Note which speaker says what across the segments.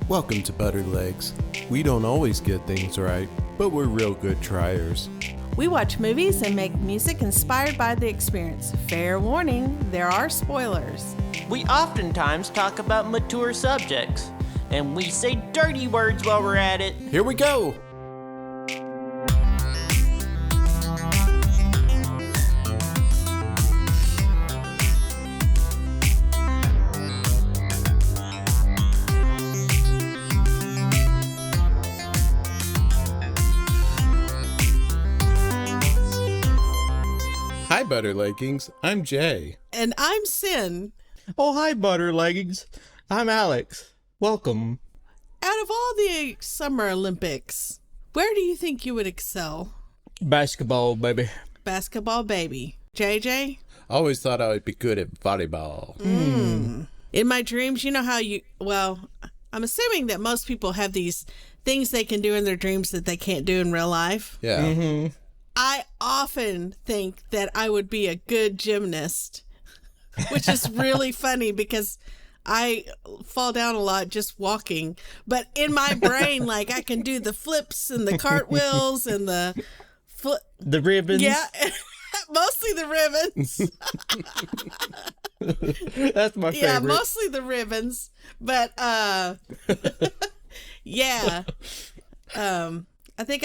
Speaker 1: Welcome to Butter Legs. We don't always get things right, but we're real good triers.
Speaker 2: We watch movies and make music inspired by the experience. Fair warning, there are spoilers.
Speaker 3: We oftentimes talk about mature subjects, and we say dirty words while we're at it.
Speaker 1: Here we go! Hi, Butter Leggings. I'm Jay.
Speaker 2: And I'm Sin.
Speaker 4: Oh, hi, Butter Leggings. I'm Alex. Welcome.
Speaker 2: Out of all the Summer Olympics, where do you think you would excel?
Speaker 4: Basketball, baby.
Speaker 2: Basketball, baby. JJ?
Speaker 1: I always thought I would be good at volleyball.
Speaker 2: In my dreams, you know how I'm assuming that most people have these things they can do in their dreams that they can't do in real life.
Speaker 1: Yeah.
Speaker 4: Mm-hmm.
Speaker 2: I often think that I would be a good gymnast, which is really funny because I fall down a lot just walking. But in my brain, like, I can do the flips and the cartwheels and the
Speaker 4: ribbons.
Speaker 2: Yeah, mostly the ribbons.
Speaker 4: That's my favorite.
Speaker 2: Yeah, mostly the ribbons. But, yeah. I think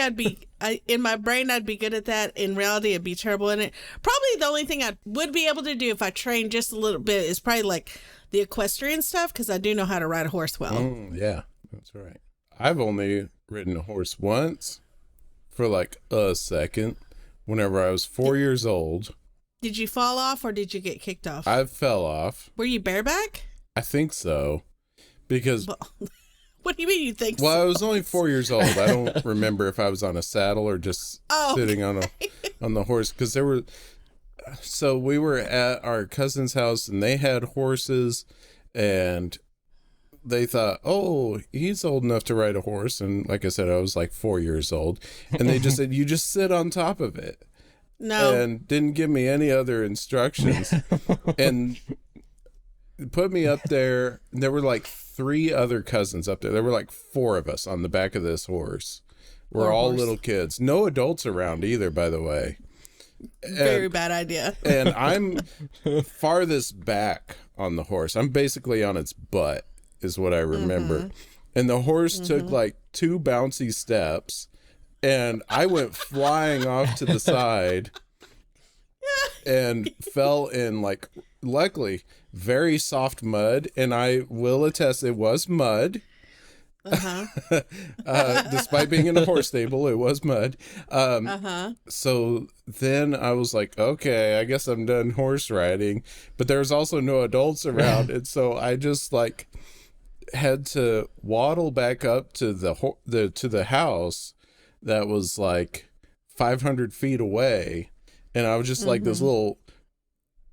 Speaker 2: in my brain, I'd be good at that. In reality, I'd be terrible in it. Probably the only thing I would be able to do if I trained just a little bit is probably like the equestrian stuff, because I do know how to ride a horse well.
Speaker 1: Yeah, that's right. I've only ridden a horse once for like a second whenever I was 4 years old.
Speaker 2: Did you fall off or did you get kicked off?
Speaker 1: I fell off.
Speaker 2: Were you bareback?
Speaker 1: I think so. Because...
Speaker 2: What do you mean you think
Speaker 1: Well,
Speaker 2: so?
Speaker 1: I was only 4 years old. I don't remember if I was on a saddle or just sitting on the horse. Because we were at our cousin's house and they had horses and they thought, oh, he's old enough to ride a horse. And like I said, I was like 4 years old. And they just said, you just sit on top of it.
Speaker 2: No.
Speaker 1: And didn't give me any other instructions. And put me up there. There were like 3 other cousins up there. There were like 4 of us on the back of this horse. We're all little kids. No adults around either, by the way.
Speaker 2: Very bad idea.
Speaker 1: And I'm farthest back on the horse. I'm basically on its butt, is what I remember. Mm-hmm. And the horse took like 2 bouncy steps, and I went flying off to the side and fell in, like, luckily, very soft mud. And I will attest it was mud. Despite being in a horse stable, it was mud. So then I was like, okay, I guess I'm done horse riding. But there was also no adults around. And so I just like had to waddle back up to the house that was like 500 feet away. And I was just like this little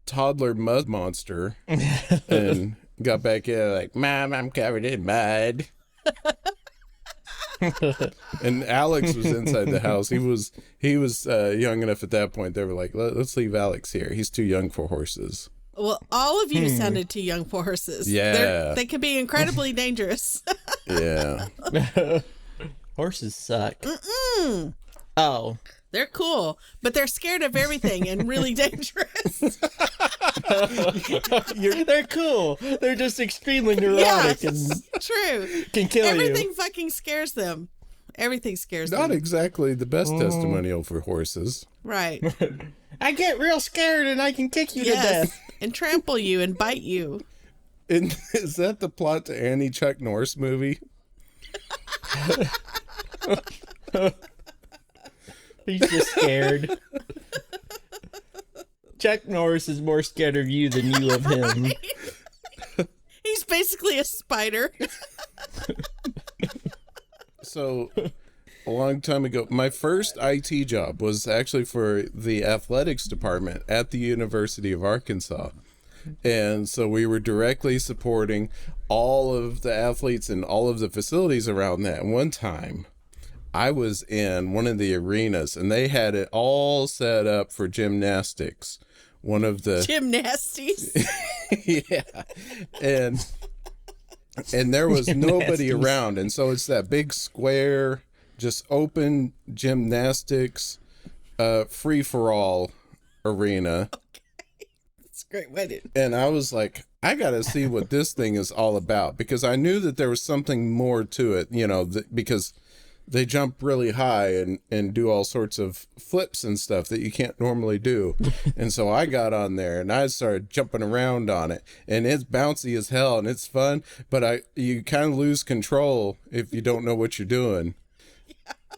Speaker 1: toddler mud monster and got back in like, Mom, I'm covered in mud. And Alex was inside the house. He was young enough at that point. They were like, let's leave Alex here. He's too young for horses.
Speaker 2: Well, all of you sounded too young for horses.
Speaker 1: Yeah.
Speaker 2: They can be incredibly dangerous.
Speaker 1: Yeah.
Speaker 4: Horses suck. Oh.
Speaker 2: They're cool, but they're scared of everything and really dangerous.
Speaker 4: They're cool. They're just extremely neurotic and
Speaker 2: true.
Speaker 4: Can kill
Speaker 2: Everything fucking scares them. Everything scares them.
Speaker 1: Not exactly the best testimonial for horses.
Speaker 2: Right.
Speaker 4: I get real scared and I can kick you to death.
Speaker 2: And trample you and bite you.
Speaker 1: And is that the plot to any Chuck Norris movie?
Speaker 4: He's just scared. Chuck Norris is more scared of you than you of him.
Speaker 2: Right? He's basically a spider.
Speaker 1: So, a long time ago, my first IT job was actually for the athletics department at the University of Arkansas. And so we were directly supporting all of the athletes and all of the facilities around that. And one time, I was in one of the arenas and they had it all set up for gymnastics. One of the
Speaker 2: Gymnasties.
Speaker 1: yeah. And and there was nobody around. And so it's that big square, just open gymnastics, free-for-all arena.
Speaker 2: Okay. That's a great wedding.
Speaker 1: And I was like, I got to see what this thing is all about, because I knew that there was something more to it, you know, because they jump really high and do all sorts of flips and stuff that you can't normally do. And so I got on there and I started jumping around on it, and it's bouncy as hell and it's fun, but you kind of lose control if you don't know what you're doing.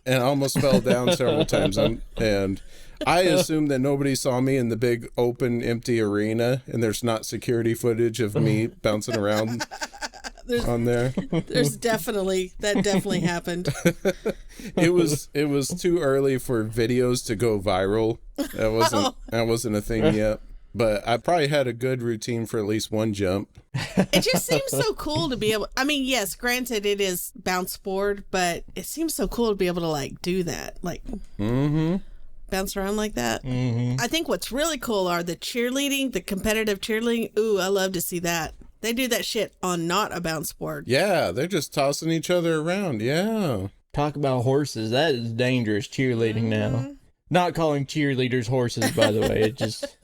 Speaker 1: And I almost fell down several times. And I assumed that nobody saw me in the big open empty arena, and there's not security footage of me bouncing around on there.
Speaker 2: That definitely happened.
Speaker 1: It was too early for videos to go viral. That wasn't a thing yet. But I probably had a good routine for at least one jump.
Speaker 2: It just seems so cool to be able, I mean, yes, granted it is bounce board, but it seems so cool to be able to like do that. Like bounce around like that. I think what's really cool are the cheerleading, the competitive cheerleading. Ooh, I love to see that. They do that shit on not a bounce board.
Speaker 1: Yeah, they're just tossing each other around. Yeah.
Speaker 4: Talk about horses. That is dangerous cheerleading now. Not calling cheerleaders horses, by the way. It just...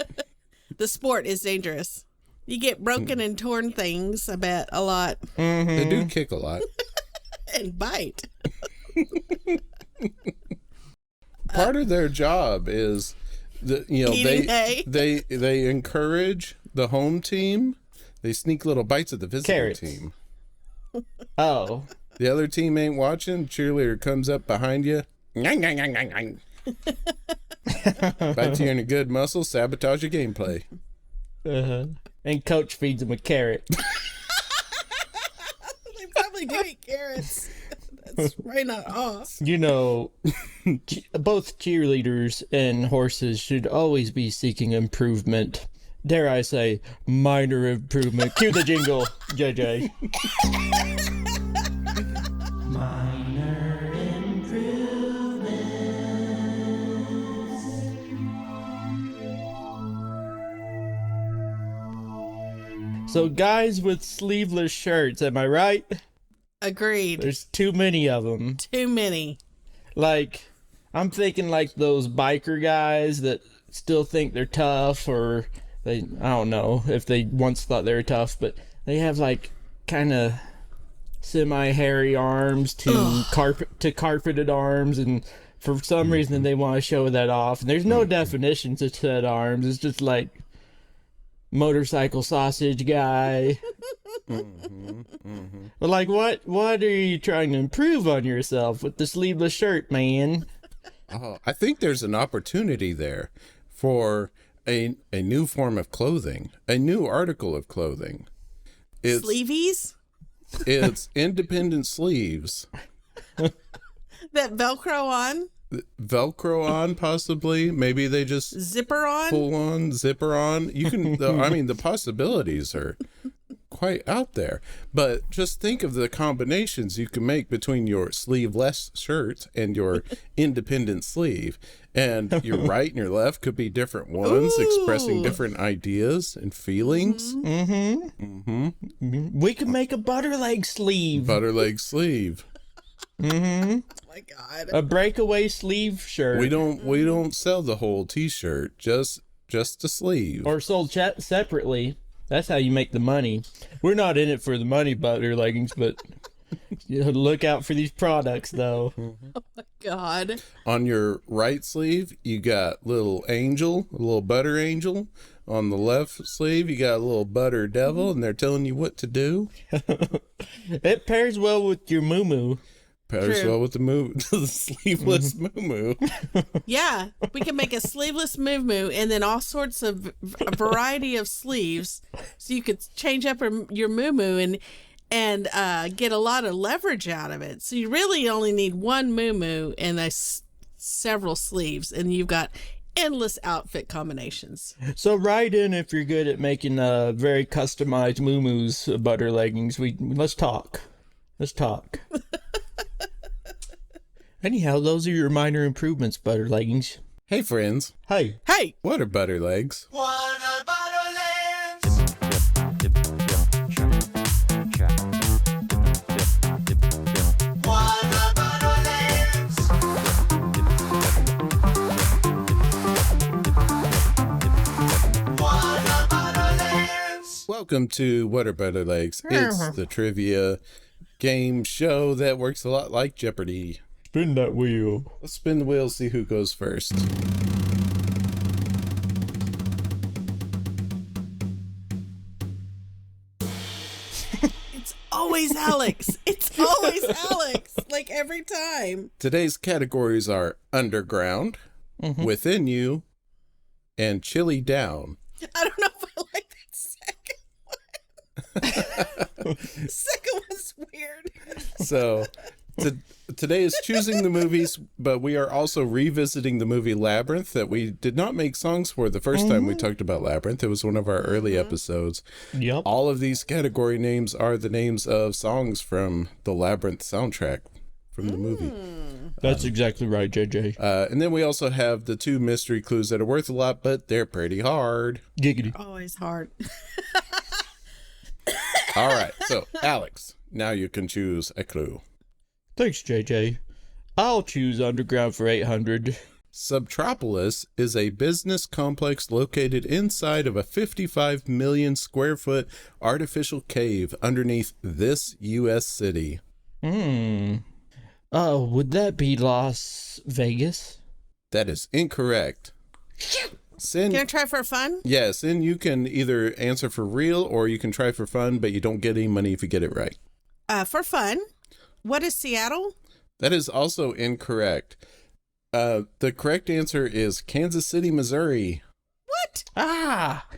Speaker 2: The sport is dangerous. You get broken and torn things, I bet, a lot.
Speaker 1: They do kick a lot.
Speaker 2: And bite.
Speaker 1: Part of their job is, they encourage the home team. They sneak little bites at the visitor team.
Speaker 4: Oh.
Speaker 1: The other team ain't watching. Cheerleader comes up behind you. Bites you in a good muscle, sabotage your gameplay.
Speaker 4: And coach feeds them a carrot.
Speaker 2: They probably do eat carrots. That's right not off.
Speaker 4: You know, both cheerleaders and horses should always be seeking improvement. Dare I say, minor improvement. Cue the jingle, JJ.
Speaker 3: Minor improvements.
Speaker 4: So guys with sleeveless shirts, am I right?
Speaker 2: Agreed.
Speaker 4: There's too many of them.
Speaker 2: Too many.
Speaker 4: Like, I'm thinking like those biker guys that still think they're tough, or I don't know if they once thought they were tough, but they have like kind of semi-hairy arms to carpeted arms, and for some reason they want to show that off. And there's no definition to said arms. It's just like motorcycle sausage guy. But like, what are you trying to improve on yourself with the sleeveless shirt, man?
Speaker 1: Oh, I think there's an opportunity there for a new form of clothing, a new article of clothing. It's
Speaker 2: Sleevies?
Speaker 1: It's independent sleeves.
Speaker 2: That Velcro on?
Speaker 1: Velcro on, possibly. Maybe they just
Speaker 2: Zipper on?
Speaker 1: pull on, zipper on. You can, I mean, the possibilities are quite out there. But just think of the combinations you can make between your sleeveless shirt and your independent sleeve. And your right and your left could be different ones, expressing different ideas and feelings.
Speaker 4: We could make a butter leg sleeve.
Speaker 1: Butter leg sleeve.
Speaker 2: Oh my God.
Speaker 4: A breakaway sleeve shirt.
Speaker 1: We don't sell the whole t-shirt, just a sleeve.
Speaker 4: Or sold separately. That's how you make the money. We're not in it for the money, butter leggings, but you know, look out for these products, though.
Speaker 2: Oh my God.
Speaker 1: On your right sleeve, you got little angel, a little butter angel. On the left sleeve, you got a little butter devil, and they're telling you what to do.
Speaker 4: It pairs well with your moo-moo.
Speaker 1: Pairs well with the sleeveless moo-moo.
Speaker 2: Yeah, we can make a sleeveless moo-moo and then all sorts of a variety of sleeves, so you could change up your moo-moo and get a lot of leverage out of it. So you really only need one moo-moo and several sleeves, and you've got endless outfit combinations.
Speaker 4: So write in if you're good at making very customized moo-moos, butter leggings. Let's talk. Anyhow, those are your minor improvements, butter leggings.
Speaker 1: Hey, friends.
Speaker 4: Hey.
Speaker 1: What are butter legs?
Speaker 3: What are butter legs?
Speaker 1: Welcome to What Are Better Legs? It's the trivia game show that works a lot like Jeopardy!
Speaker 4: Spin that wheel.
Speaker 1: Let's spin the wheel, see who goes first.
Speaker 2: It's always Alex. It's always Alex. Like every time.
Speaker 1: Today's categories are Underground, Within You, and Chilly Down.
Speaker 2: I don't know if I like that second one. Second one's weird.
Speaker 1: So today is choosing the movies, but we are also revisiting the movie Labyrinth that we did not make songs for the first time we talked about Labyrinth. It was one of our early episodes.
Speaker 4: Yep.
Speaker 1: All of these category names are the names of songs from the Labyrinth soundtrack from the movie.
Speaker 4: That's exactly right, JJ.
Speaker 1: And then we also have the 2 mystery clues that are worth a lot, but they're pretty hard.
Speaker 4: Giggity.
Speaker 2: Always hard.
Speaker 1: All right, so Alex, now you can choose a clue.
Speaker 4: Thanks, JJ. I'll choose Underground for 800.
Speaker 1: Subtropolis is a business complex located inside of a 55 million square foot artificial cave underneath this U.S. city.
Speaker 4: Would that be Las Vegas?
Speaker 1: That is incorrect. Sin,
Speaker 2: Can I try for fun?
Speaker 1: yes, and you can either answer for real or you can try for fun, but you don't get any money if you get it right.
Speaker 2: For fun. What is Seattle?
Speaker 1: That is also incorrect. The correct answer is Kansas City, Missouri.
Speaker 2: What?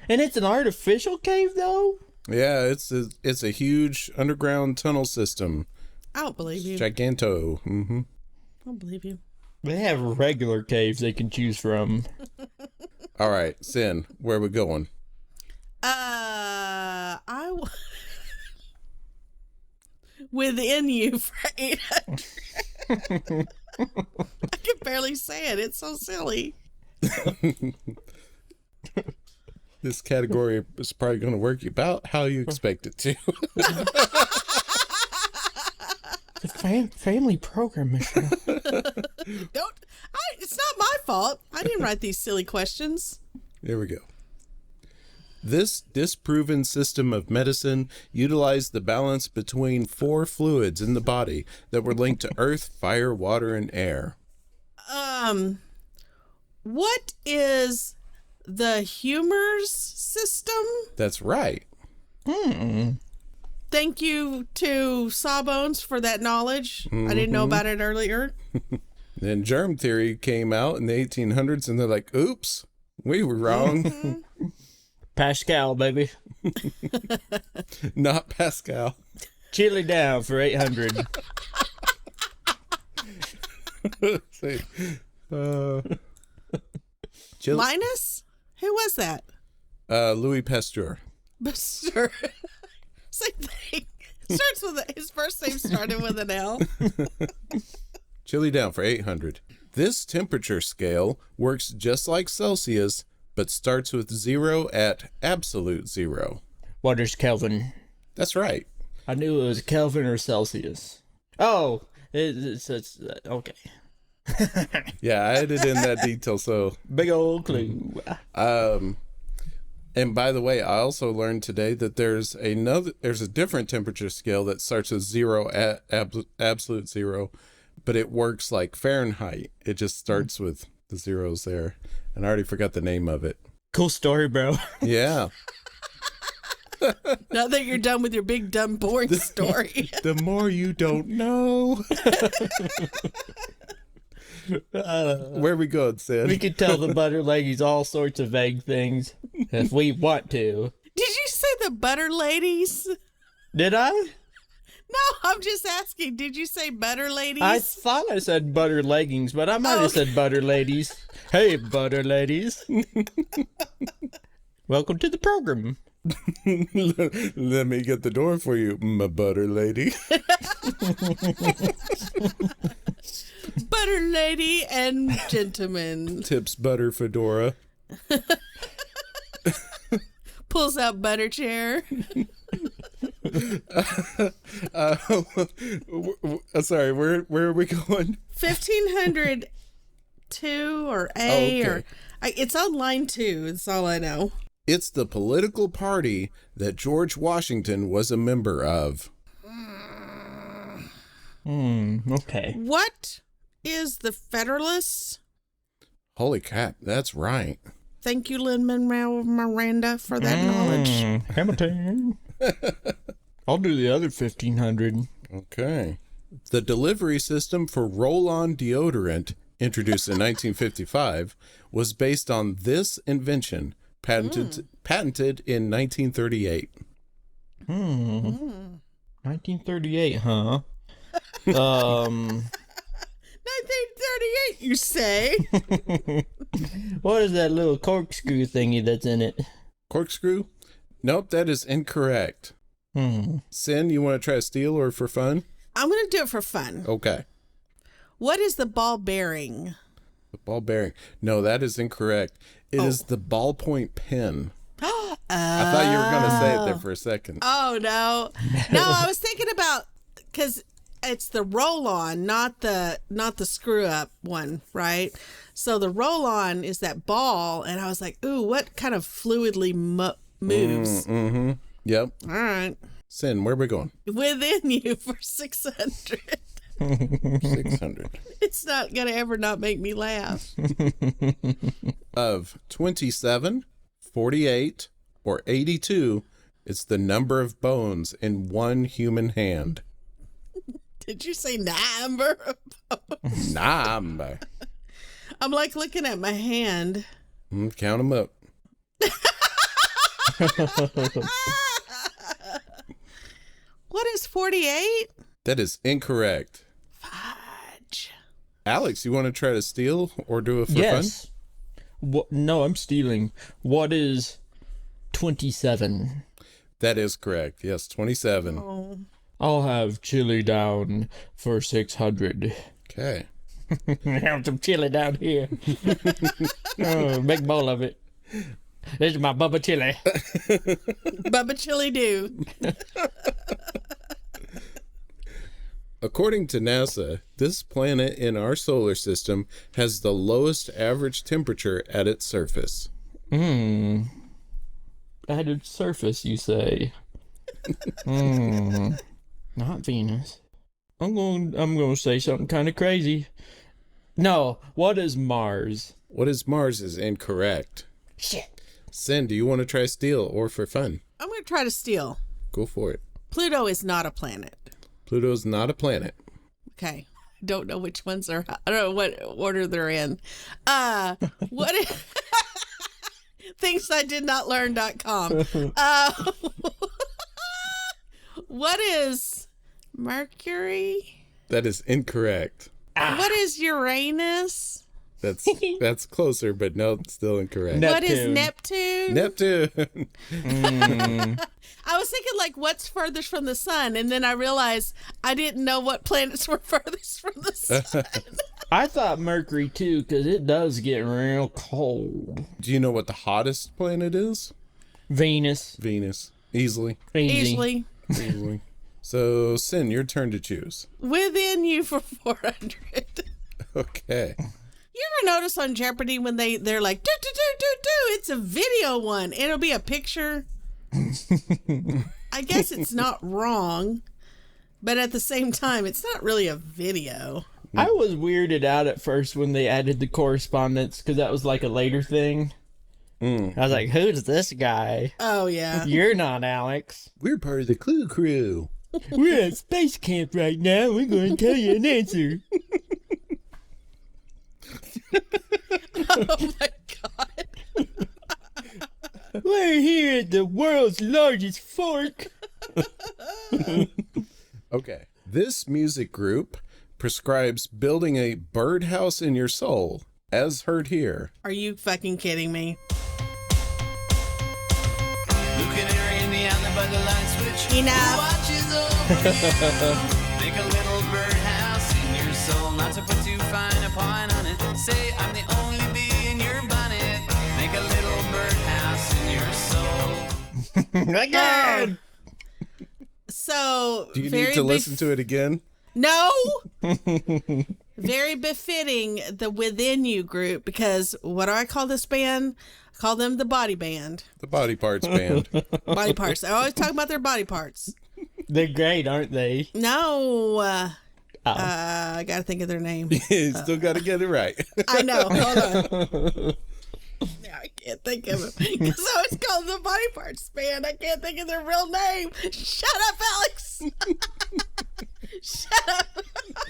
Speaker 4: And it's an artificial cave, though?
Speaker 1: Yeah, it's a huge underground tunnel system.
Speaker 2: I don't believe you.
Speaker 1: Giganto.
Speaker 2: I don't believe you.
Speaker 4: They have regular caves they can choose from.
Speaker 1: All right, Sin, where are we going?
Speaker 2: Within You for 800. I can barely say it. It's so silly.
Speaker 1: This category is probably going to work about how you expect it to.
Speaker 4: It's a family program, Misha.
Speaker 2: It's not my fault. I didn't write these silly questions.
Speaker 1: There we go. This disproven system of medicine utilized the balance between 4 fluids in the body that were linked to earth, fire, water, and air.
Speaker 2: What is the humors system?
Speaker 1: That's right.
Speaker 2: Thank you to Sawbones for that knowledge. I didn't know about it earlier.
Speaker 1: Then germ theory came out in the 1800s, and they're like, oops, we were wrong.
Speaker 4: Pascal, baby.
Speaker 1: Not Pascal.
Speaker 4: Chili down for 800.
Speaker 2: Linus? Who was that?
Speaker 1: Louis Pasteur.
Speaker 2: Sure. Same thing. Starts with his first name started with an L.
Speaker 1: Chili down for 800. This temperature scale works just like Celsius, but starts with 0 at absolute 0.
Speaker 4: What is Kelvin?
Speaker 1: That's right.
Speaker 4: I knew it was Kelvin or Celsius. Oh, it's okay.
Speaker 1: Yeah, I added in that detail, so.
Speaker 4: Big old clue.
Speaker 1: And by the way, I also learned today that there's a different temperature scale that starts with 0 at absolute 0, but it works like Fahrenheit. It just starts with the zeros there. And I already forgot the name of it.
Speaker 4: Cool story, bro.
Speaker 1: Yeah.
Speaker 2: Now that you're done with your big, dumb, boring story.
Speaker 1: The more you don't know. Where we going, Sid?
Speaker 4: We could tell the butter ladies all sorts of vague things if we want to.
Speaker 2: Did you say the butter ladies?
Speaker 4: Did I?
Speaker 2: No, I'm just asking. Did you say butter ladies?
Speaker 4: I thought I said butter leggings, but I might have said butter ladies. Hey, butter ladies. Welcome to the program.
Speaker 1: Let me get the door for you, my butter lady.
Speaker 2: Butter lady and gentleman.
Speaker 1: Tips butter fedora.
Speaker 2: Pulls out butter chair.
Speaker 1: Sorry, where are we going?
Speaker 2: 1502 or A
Speaker 1: okay.
Speaker 2: or it's on line 2. That's all I know.
Speaker 1: It's the political party that George Washington was a member of.
Speaker 4: Okay.
Speaker 2: What is the Federalists?
Speaker 1: Holy crap, that's right.
Speaker 2: Thank you, Lin-Manuel Miranda, for that knowledge.
Speaker 4: Hamilton. I'll do the other 1,500.
Speaker 1: Okay. The delivery system for roll-on deodorant, introduced in 1955, was based on this invention, patented in 1938.
Speaker 4: 1938, huh?
Speaker 2: 1938, you say?
Speaker 4: What is that little corkscrew thingy that's in it?
Speaker 1: Corkscrew? Nope, that is incorrect. Sin, you want to try to steal or for fun?
Speaker 2: I'm going to do it for fun.
Speaker 1: Okay.
Speaker 2: What is the ball bearing?
Speaker 1: The ball bearing. No, that is incorrect. It is the ballpoint pen. I thought you were going to say it there for a second.
Speaker 2: Oh, no. No, I was thinking about, because it's the roll-on, not the screw-up one, right? So the roll-on is that ball, and I was like, ooh, what kind of fluidly moves?
Speaker 1: Mm-hmm. Yep.
Speaker 2: All right.
Speaker 1: Sin, where are we going?
Speaker 2: Within you for 600.
Speaker 1: 600.
Speaker 2: It's not going to ever not make me laugh.
Speaker 1: Of 27, 48, or 82, it's the number of bones in one human hand.
Speaker 2: Did you say number?
Speaker 1: Number.
Speaker 2: I'm like looking at my hand.
Speaker 1: Count them up.
Speaker 2: What is 48?
Speaker 1: That is incorrect.
Speaker 2: Fudge.
Speaker 1: Alex, you want to try to steal or do it for
Speaker 4: Yes. What? No, I'm stealing. What is 27?
Speaker 1: fun? That is correct. Yes, 27.
Speaker 2: Oh.
Speaker 4: I'll have chili down for 600.
Speaker 1: Okay.
Speaker 4: Have some chili down here. Oh, big bowl of it. This is my Bubba chili.
Speaker 2: Bubba Chili Do.
Speaker 1: According to NASA, this planet in our solar system has the lowest average temperature at its surface.
Speaker 4: At its surface, you say? Not Venus. I'm going to say something kind of crazy. No, what is Mars?
Speaker 1: What is Mars is incorrect.
Speaker 2: Shit.
Speaker 1: Sin, do you want to try steal or for fun?
Speaker 2: I'm going to try to steal.
Speaker 1: Go for it.
Speaker 2: Pluto is not a planet.
Speaker 1: Pluto's not a planet.
Speaker 2: Okay. Don't know which ones are. I don't know what order they're in. What is, things I did not learn.com. What is Mercury?
Speaker 1: That is incorrect.
Speaker 2: What is Uranus?
Speaker 1: That's closer, but no, it's still incorrect.
Speaker 2: What is Neptune?
Speaker 1: Neptune.
Speaker 2: I was thinking, like, what's furthest from the sun? And then I realized I didn't know what planets were furthest from the sun.
Speaker 4: I thought Mercury, too, because it does get real cold.
Speaker 1: Do you know what the hottest planet is?
Speaker 4: Venus.
Speaker 1: Venus. Easily.
Speaker 2: Easily.
Speaker 1: Easily. So, Sin, your turn to choose.
Speaker 2: Within you for 400.
Speaker 1: Okay.
Speaker 2: You ever notice on Jeopardy when they're like, do, it's a video one. It'll be a picture. I guess it's not wrong, but at the same time, it's not really a video.
Speaker 4: I was weirded out at first when they added the correspondence because that was like a later thing. I was like, who's this guy?
Speaker 2: Oh, yeah.
Speaker 4: You're not Alex.
Speaker 1: We're part of the Clue Crew.
Speaker 4: We're at space camp right now. We're going to tell you an answer.
Speaker 2: Oh, my God.
Speaker 4: We're here at the world's largest fork.
Speaker 1: Okay. This music group prescribes building a birdhouse in your soul, as heard here.
Speaker 2: Are you fucking kidding me? Enough.
Speaker 5: Watches over you. Make a little birdhouse in your soul. Not to put too fine a point on it. Say I'm the only bee in your bonnet. Make a little birdhouse in your soul.
Speaker 4: Again.
Speaker 2: So,
Speaker 1: Do you need to listen to it again?
Speaker 2: No. Very befitting the Within You group, because what do I call this band? I call them the Body Band.
Speaker 1: The Body Parts Band.
Speaker 2: Body parts. I always talk about their body parts.
Speaker 4: They're great, aren't they?
Speaker 2: No. I got to think of their name.
Speaker 1: You still got to get it right.
Speaker 2: I know. Hold on. Now I can't think of it. Because I always call them the Body Parts Band. I can't think of their real name. Shut up, Alex. Shut up.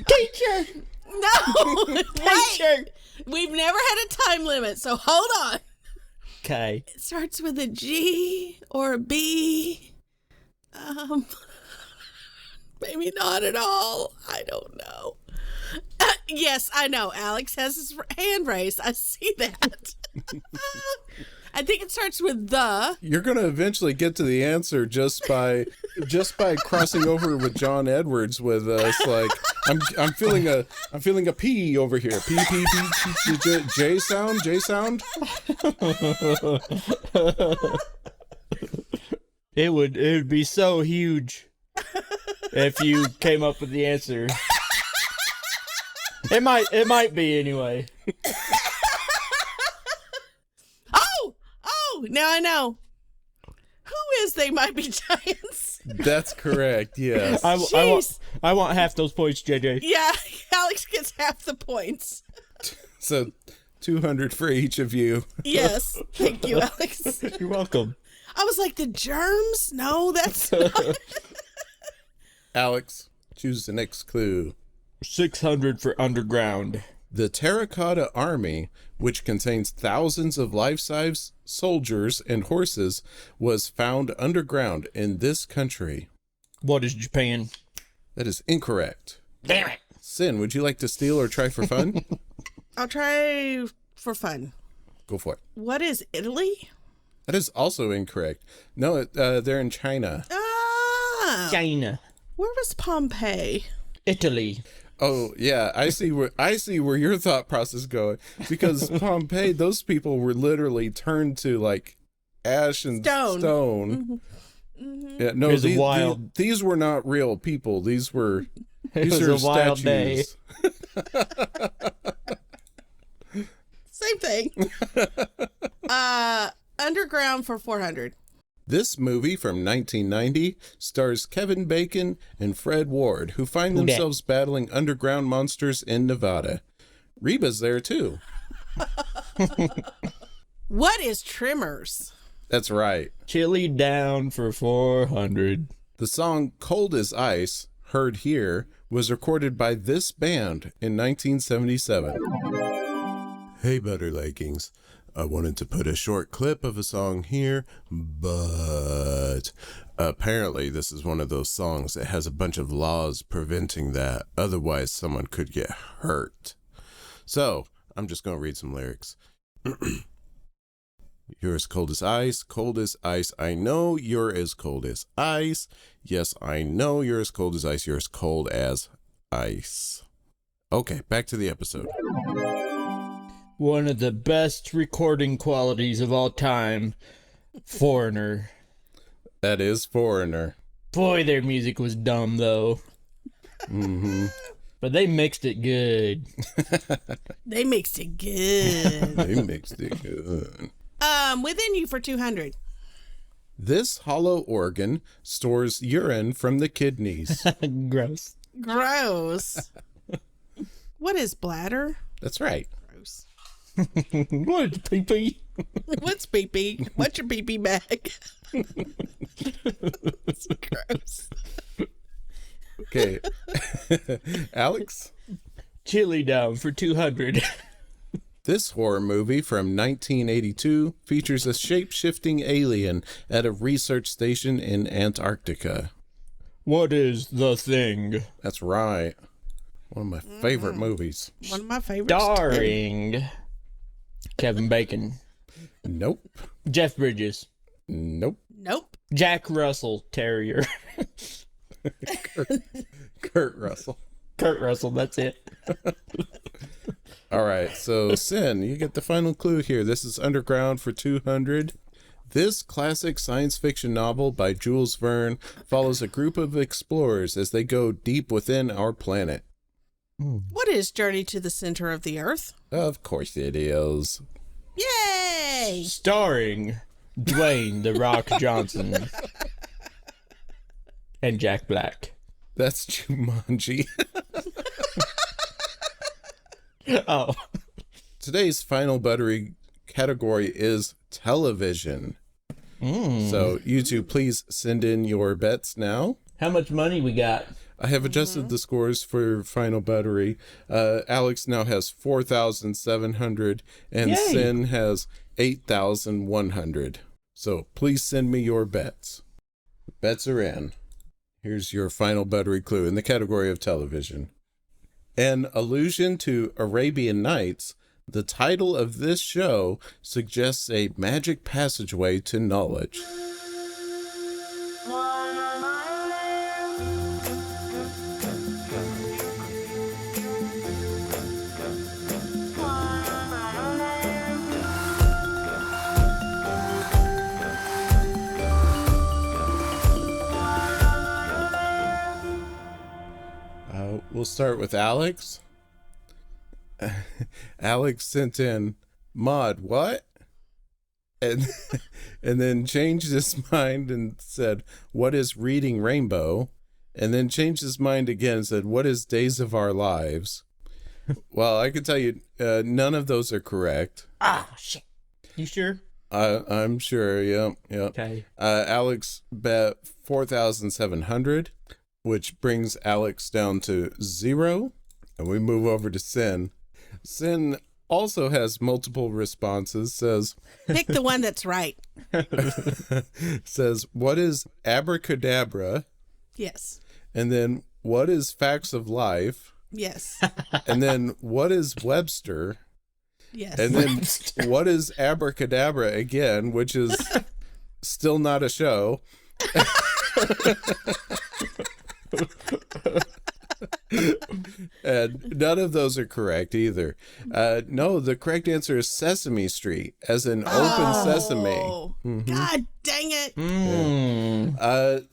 Speaker 4: Teacher!
Speaker 2: No.
Speaker 4: Teacher!
Speaker 2: Wait. We've never had a time limit, so hold on.
Speaker 4: Okay.
Speaker 2: It starts with a G or a B. Maybe not at all. I don't know. Yes, I know. Alex has his hand raised. I see that. I think it starts with the.
Speaker 1: You're gonna eventually get to the answer just by crossing over with John Edwards with us. Like I'm feeling a P over here. P P P J J sound.
Speaker 4: It would be so huge if you came up with the answer. It might be anyway.
Speaker 2: Oh, now I know. Who is They Might Be Giants?
Speaker 1: That's correct. Yes.
Speaker 4: I want half those points, JJ.
Speaker 2: Yeah, Alex gets half the points.
Speaker 1: So 200 for each of you.
Speaker 2: Yes, thank you, Alex.
Speaker 4: You're welcome.
Speaker 2: I was like, the germs? No, that's not.
Speaker 1: Alex, choose the next clue.
Speaker 4: 600 for underground.
Speaker 1: The Terracotta Army, which contains thousands of life-size soldiers and horses, was found underground in this country.
Speaker 4: What is Japan?
Speaker 1: That is incorrect.
Speaker 4: Damn it.
Speaker 1: Sin, would you like to steal or try for fun?
Speaker 2: I'll try for fun.
Speaker 1: Go for it.
Speaker 2: What is Italy?
Speaker 1: That is also incorrect. No, they're in China.
Speaker 2: Ah,
Speaker 4: China.
Speaker 2: where was Pompeii?
Speaker 4: Italy.
Speaker 1: Oh yeah, I see where your thought process is going, because Pompeii, those people were literally turned to like ash and stone.
Speaker 2: Mm-hmm.
Speaker 1: Yeah, no,
Speaker 4: It was wild.
Speaker 1: these were not real people. These were
Speaker 4: It was a wild
Speaker 1: statues.
Speaker 2: Same thing. Underground for 400.
Speaker 1: This movie from 1990 stars Kevin Bacon and Fred Ward, who find
Speaker 4: Who dat?
Speaker 1: themselves battling underground monsters in Nevada. Reba's there too.
Speaker 2: What is Tremors?
Speaker 1: That's right.
Speaker 4: Chili down for 400.
Speaker 1: The song Cold as Ice, heard here, was recorded by this band in 1977. Hey, Butterleggings. I wanted to put a short clip of a song here, but apparently this is one of those songs that has a bunch of laws preventing that. Otherwise, someone could get hurt. So, I'm just going to read some lyrics. You're as cold as ice, cold as ice. I know you're as cold as ice. Yes, I know you're as cold as ice. You're as cold as ice. Okay, back to the episode.
Speaker 4: One of the best recording qualities of all time. Foreigner.
Speaker 1: That is Foreigner.
Speaker 4: Boy, their music was dumb, though.
Speaker 1: Mm-hmm.
Speaker 4: But they mixed it good.
Speaker 2: They mixed it good.
Speaker 1: They mixed it good.
Speaker 2: Within You for 200.
Speaker 1: This hollow organ stores urine from the kidneys.
Speaker 4: Gross.
Speaker 2: Gross. What is bladder?
Speaker 1: That's right.
Speaker 2: Gross.
Speaker 4: What is pee-pee?
Speaker 2: What's pee-pee? What's your pee-pee bag? It's gross.
Speaker 1: Okay. Alex?
Speaker 4: Chili down for 200.
Speaker 1: This horror movie from 1982 features a shape-shifting alien at a research station in Antarctica.
Speaker 4: What is The Thing?
Speaker 1: That's right. One of my favorite movies.
Speaker 2: One of my favorites.
Speaker 4: Starring Kevin Bacon.
Speaker 1: Nope.
Speaker 4: Jeff Bridges.
Speaker 1: Nope.
Speaker 2: Nope.
Speaker 4: Jack Russell Terrier.
Speaker 1: Kurt Russell.
Speaker 4: Kurt Russell, that's it.
Speaker 1: All right, so Sin, you get the final clue here. This is Underground for 200. This classic science fiction novel by Jules Verne follows a group of explorers as they go deep within our planet.
Speaker 2: What is Journey to the Center of the Earth?
Speaker 1: Of course it is.
Speaker 2: Yay!
Speaker 4: Starring Dwayne The Rock Johnson and Jack Black.
Speaker 1: That's Jumanji.
Speaker 4: Oh.
Speaker 1: Today's final buttery category is television. So you two, please send in your bets now.
Speaker 4: How much money we got?
Speaker 1: I have adjusted the scores for final buttery. Alex now has 4,700 and
Speaker 4: Yay.
Speaker 1: Sin has 8,100. So please send me your bets. Bets are in. Here's your final buttery clue in the category of television. An allusion to Arabian Nights, the title of this show suggests a magic passageway to knowledge. We'll start with Alex. Alex sent in, Mod, what? And then changed his mind and said, what is Reading Rainbow? And then changed his mind again and said, what is Days of Our Lives? Well, I can tell you, none of those are correct.
Speaker 4: Ah, shit. You sure?
Speaker 1: I'm sure, yeah.
Speaker 4: Okay.
Speaker 1: Alex bet 4,700, which brings Alex down to 0. And we move over to Sin. Sin also has multiple responses. Says,
Speaker 2: Pick the one that's right.
Speaker 1: says, what is abracadabra?
Speaker 2: Yes.
Speaker 1: And then, what is facts of life?
Speaker 2: Yes.
Speaker 1: And then, what is Webster?
Speaker 2: Yes.
Speaker 1: And then, what is abracadabra again, which is still not a show. And none of those are correct either. No, the correct answer is Sesame Street, as in Open Sesame.
Speaker 2: God dang it.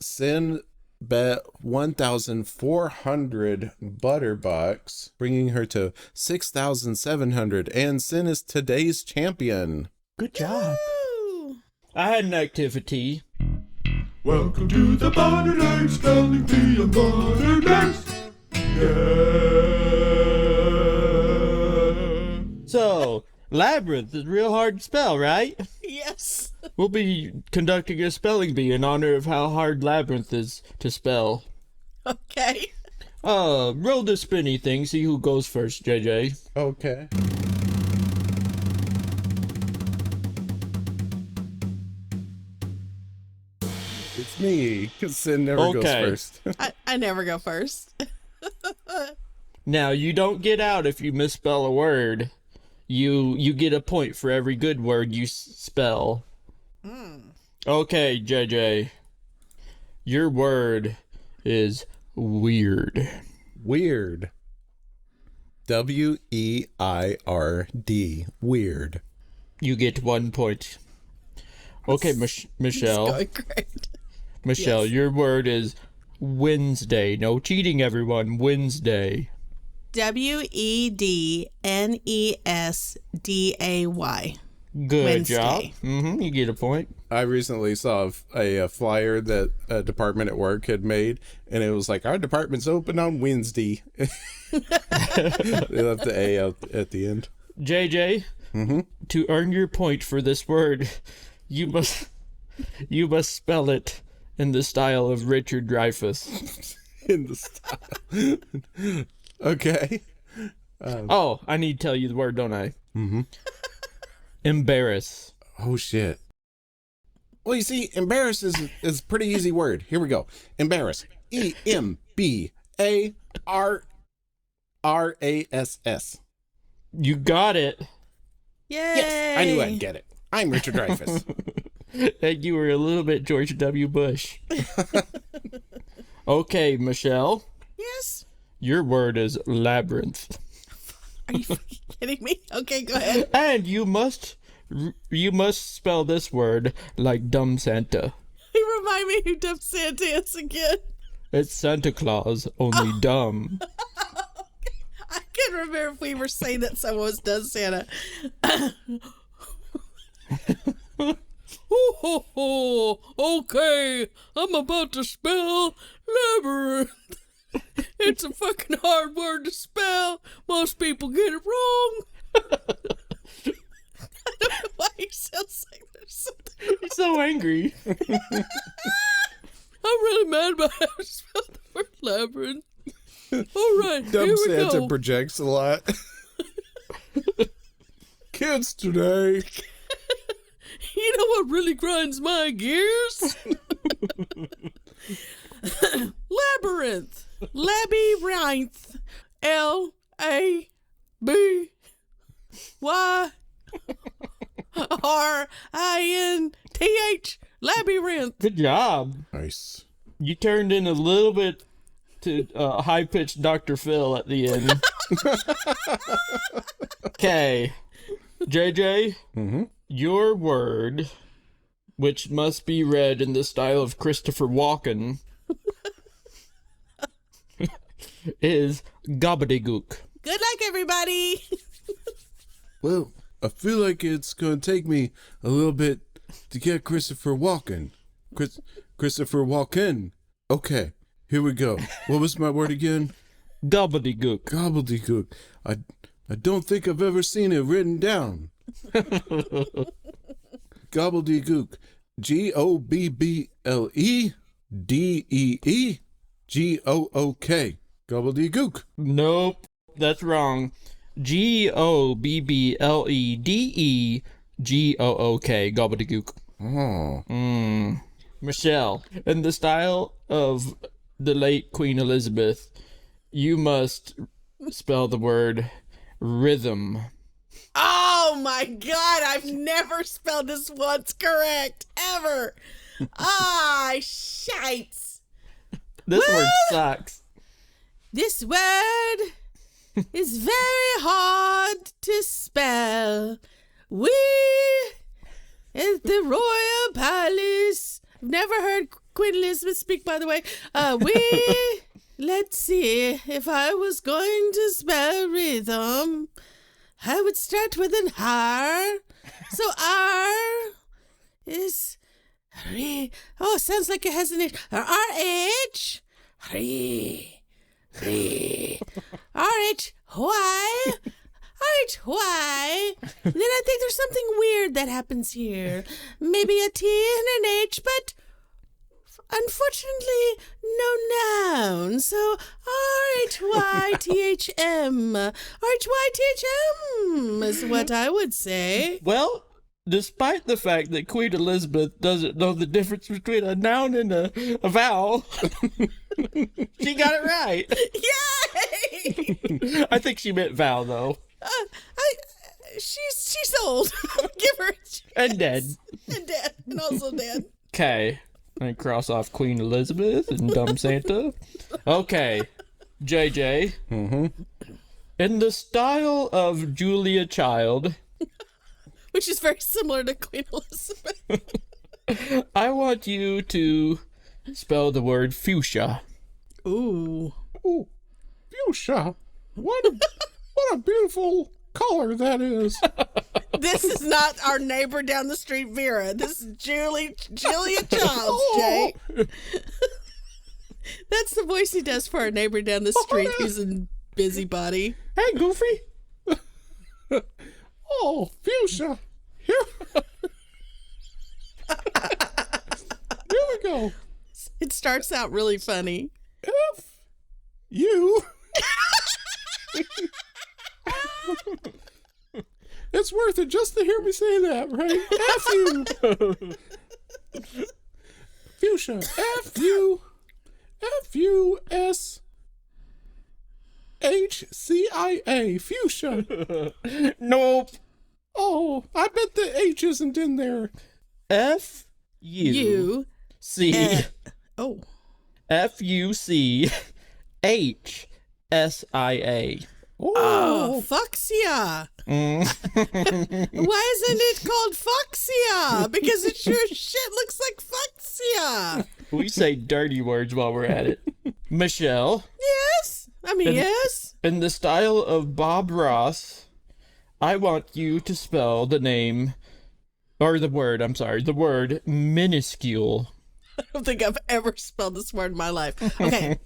Speaker 1: Sin bet 1,400 butterbucks, bringing her to 6,700, and Sin is today's champion.
Speaker 4: Good job.
Speaker 2: Woo.
Speaker 4: I had an activity.
Speaker 6: Welcome to the Butter Night Spelling Bee and Butter Nights. Yeah.
Speaker 4: So, Labyrinth is real hard to spell, right?
Speaker 2: Yes.
Speaker 4: We'll be conducting a spelling bee in honor of how hard Labyrinth is to spell.
Speaker 2: Okay.
Speaker 4: Roll the spinny thing, see who goes first, JJ.
Speaker 1: Okay. It's me, because Sin never goes
Speaker 4: Okay.
Speaker 1: first.
Speaker 2: I never go first.
Speaker 4: Now, you don't get out if you misspell a word. You get a point for every good word you spell. Okay, JJ. Your word is weird.
Speaker 1: Weird. W-E-I-R-D. Weird.
Speaker 4: You get 1 point. Okay, Michelle.
Speaker 2: Going great.
Speaker 4: Michelle,
Speaker 2: Yes.
Speaker 4: your word is Wednesday. No cheating, everyone. Wednesday.
Speaker 2: Wednesday.
Speaker 4: Good
Speaker 2: Wednesday.
Speaker 4: job. You get a point.
Speaker 1: I recently saw a flyer that a department at work had made, and it was like, our department's open on Wednesday. They left the A out at the end.
Speaker 4: JJ, to earn your point for this word, you must spell it in the style of Richard Dreyfuss.
Speaker 1: In the style. Okay.
Speaker 4: Oh, I need to tell you the word, don't I? Embarrass.
Speaker 1: Oh, shit. Well, you see, embarrass is a pretty easy word. Here we go. Embarrass. E-M-B-A-R-R-A-S-S.
Speaker 4: You got it.
Speaker 2: Yay.
Speaker 1: Yes, I knew I'd get it. I'm Richard Dreyfuss.
Speaker 4: And you were a little bit George W. Bush. Okay, Michelle,
Speaker 2: Yes.
Speaker 4: your word is labyrinth.
Speaker 2: Are you fucking kidding me? Okay, go ahead.
Speaker 4: And you must spell this word like dumb Santa.
Speaker 2: You remind me who Dumb Santa is again.
Speaker 4: It's Santa Claus, only dumb.
Speaker 2: remember if we were saying that someone was done Santa. Okay, I'm about to spell labyrinth. It's a fucking hard word to spell. Most people get it wrong. I don't know why he sounds like there's something.
Speaker 4: He's so angry.
Speaker 2: I'm really mad about how to spell the word labyrinth. All right,
Speaker 1: Dumb
Speaker 2: here we
Speaker 1: Santa
Speaker 2: go.
Speaker 1: projects a lot. Kids today.
Speaker 2: You know what really grinds my gears? Labyrinth. Labyrinth. Labyrinth. Labyrinth.
Speaker 4: Good job.
Speaker 1: Nice.
Speaker 4: You turned in a little bit to high-pitched Dr. Phil at the end. Okay. JJ, your word, which must be read in the style of Christopher Walken, is gobbledygook.
Speaker 2: Good luck, everybody.
Speaker 1: Well, I feel like it's going to take me a little bit to get Christopher Walken. Christopher Walken. Okay, here we go. What was my word again?
Speaker 4: Gobbledygook.
Speaker 1: Gobbledygook. I don't think I've ever seen it written down. Gobbledygook. GOBBLEDEEGOOK. Gobbledygook.
Speaker 4: Nope, that's wrong. GOBBLEDEGOOK. Gobbledygook.
Speaker 1: Oh.
Speaker 4: Michelle, in the style of the late Queen Elizabeth, you must spell the word rhythm.
Speaker 2: Oh my God, I've never spelled this once correct, ever. Shites.
Speaker 4: This word sucks.
Speaker 2: This word is very hard to spell. We at the Royal Palace. I've never heard Queen Elizabeth speak, by the way. Let's see. If I was going to spell rhythm, I would start with an R. So R is re. Oh, sounds like it has an H. RH. Re. R-H-Y. R-H-Y. Then I think there's something weird that happens here. Maybe a T and an H, but unfortunately, no noun. So R-H-Y-T-H-M. R-H-Y-T-H-M is what I would say.
Speaker 4: Well, despite the fact that Queen Elizabeth doesn't know the difference between a noun and a vowel, she got it right.
Speaker 2: Yay!
Speaker 4: I think she meant vowel, though.
Speaker 2: She's old. Give her a chance.
Speaker 4: And dead.
Speaker 2: And dead. And also dead.
Speaker 4: Okay. I cross off Queen Elizabeth and Dumb Santa. Okay. JJ. In the style of Julia Child,
Speaker 2: Which is very similar to Queen Elizabeth.
Speaker 4: I want you to spell the word fuchsia.
Speaker 2: Ooh.
Speaker 1: Ooh, fuchsia. What a beautiful color that is.
Speaker 2: This is not our neighbor down the street, Vera. This is Julia Childs, Jay. That's the voice he does for our neighbor down the street who's a busybody.
Speaker 4: Hey, Goofy.
Speaker 1: Oh, fuchsia. Here we go.
Speaker 2: It starts out really funny.
Speaker 1: F you. It's worth it just to hear me say that, right? F you. Fuchsia. Fuschia. Fuchsia.
Speaker 4: Nope.
Speaker 1: Oh, I bet the H isn't in there.
Speaker 2: You.
Speaker 4: C.
Speaker 2: Oh.
Speaker 4: Fuchsia.
Speaker 2: Oh, fuchsia. Why isn't it called fuchsia? Because it sure as shit looks like fuchsia.
Speaker 4: We say dirty words while we're at it. Michelle,
Speaker 2: Yes, I mean, yes.
Speaker 4: In the style of Bob Ross, I want you to spell the word minuscule.
Speaker 2: I don't think I've ever spelled this word in my life. Okay.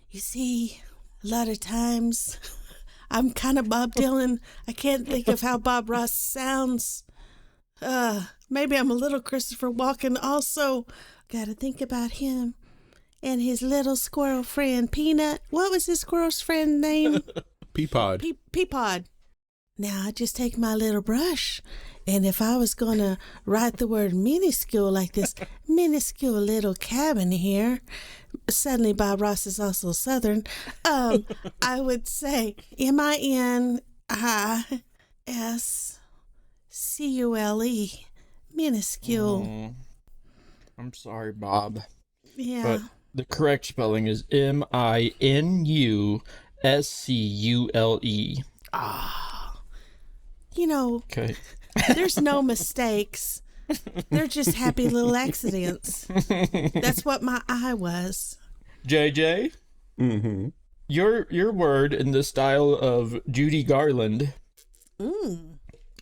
Speaker 2: You see, a lot of times I'm kind of Bob Dylan. I can't think of how Bob Ross sounds. Maybe I'm a little Christopher Walken also. Gotta think about him and his little squirrel friend, Peanut. What was his squirrel's friend name?
Speaker 1: Peapod.
Speaker 2: Peapod. Now I just take my little brush, and if I was gonna write the word minuscule like this, minuscule little cabin here, suddenly Bob Ross is also Southern, I would say MINISCULE, minuscule.
Speaker 4: I'm sorry, Bob.
Speaker 2: Yeah.
Speaker 4: But the correct spelling is MINUSCULE.
Speaker 2: You know,
Speaker 4: Okay.
Speaker 2: there's no mistakes. They're just happy little accidents. That's what my eye was.
Speaker 4: JJ?
Speaker 1: Mm-hmm.
Speaker 4: Your word in the style of Judy Garland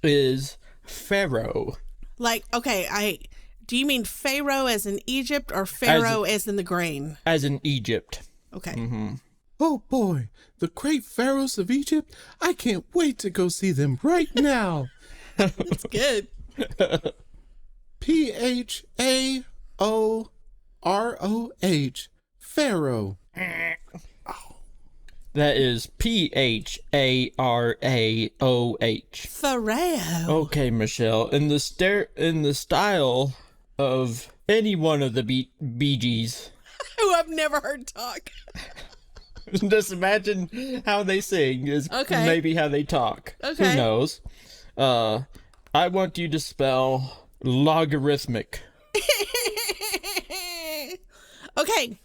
Speaker 4: is pharaoh.
Speaker 2: Like, okay, do you mean Pharaoh as in Egypt or Pharaoh as in the grain?
Speaker 4: As in Egypt.
Speaker 2: Okay.
Speaker 1: Oh boy, the great pharaohs of Egypt. I can't wait to go see them right now.
Speaker 2: That's good.
Speaker 1: PHAOROH. Pharaoh.
Speaker 4: That is PHARAOH.
Speaker 2: Pharaoh.
Speaker 4: Okay, Michelle. In the style of any one of the Bee Gees.
Speaker 2: Who I've never heard talk.
Speaker 4: Just imagine how they sing is maybe how they talk.
Speaker 2: Okay.
Speaker 4: Who knows? I want you to spell logarithmic.
Speaker 2: Okay.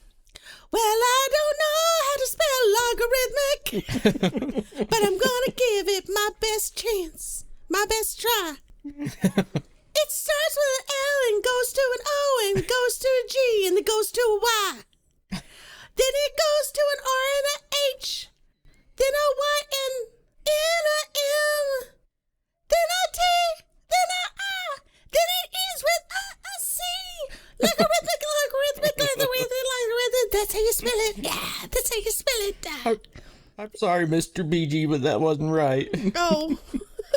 Speaker 2: Well, I don't know how to spell logarithmic, but I'm gonna give it my best chance, my best try. It starts with an L and goes to an O and goes to a G and then goes to a Y. Then it goes to an R and an H. Then a Y and N a M. Then a T. Then a I. Then it ends with a C. Logarithmic. That's how you spell it. Yeah, that's how you spell it.
Speaker 4: I'm sorry, Mr. BG, but that wasn't right.
Speaker 2: Oh.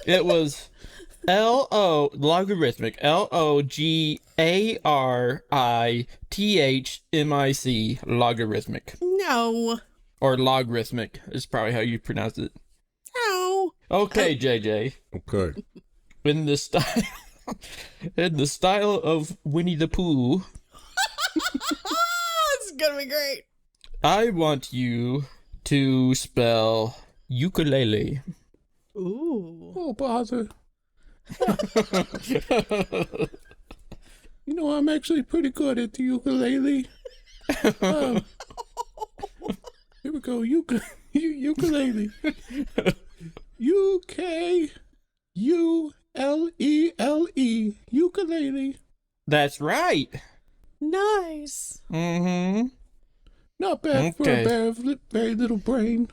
Speaker 4: It was logarithmic. LOGARITHMIC. Logarithmic.
Speaker 2: No.
Speaker 4: Or logarithmic is probably how you pronounce it.
Speaker 2: No.
Speaker 4: Okay, JJ.
Speaker 1: Okay.
Speaker 4: In the style of Winnie the Pooh,
Speaker 2: It's gonna be great.
Speaker 4: I want you to spell ukulele.
Speaker 2: Ooh.
Speaker 1: Oh, bother. You know, I'm actually pretty good at the ukulele. Here we go. Ukulele. UKULELE. Ukulele.
Speaker 4: That's right.
Speaker 2: Nice.
Speaker 4: Mm-hmm.
Speaker 1: Not bad for a bear of very little brain.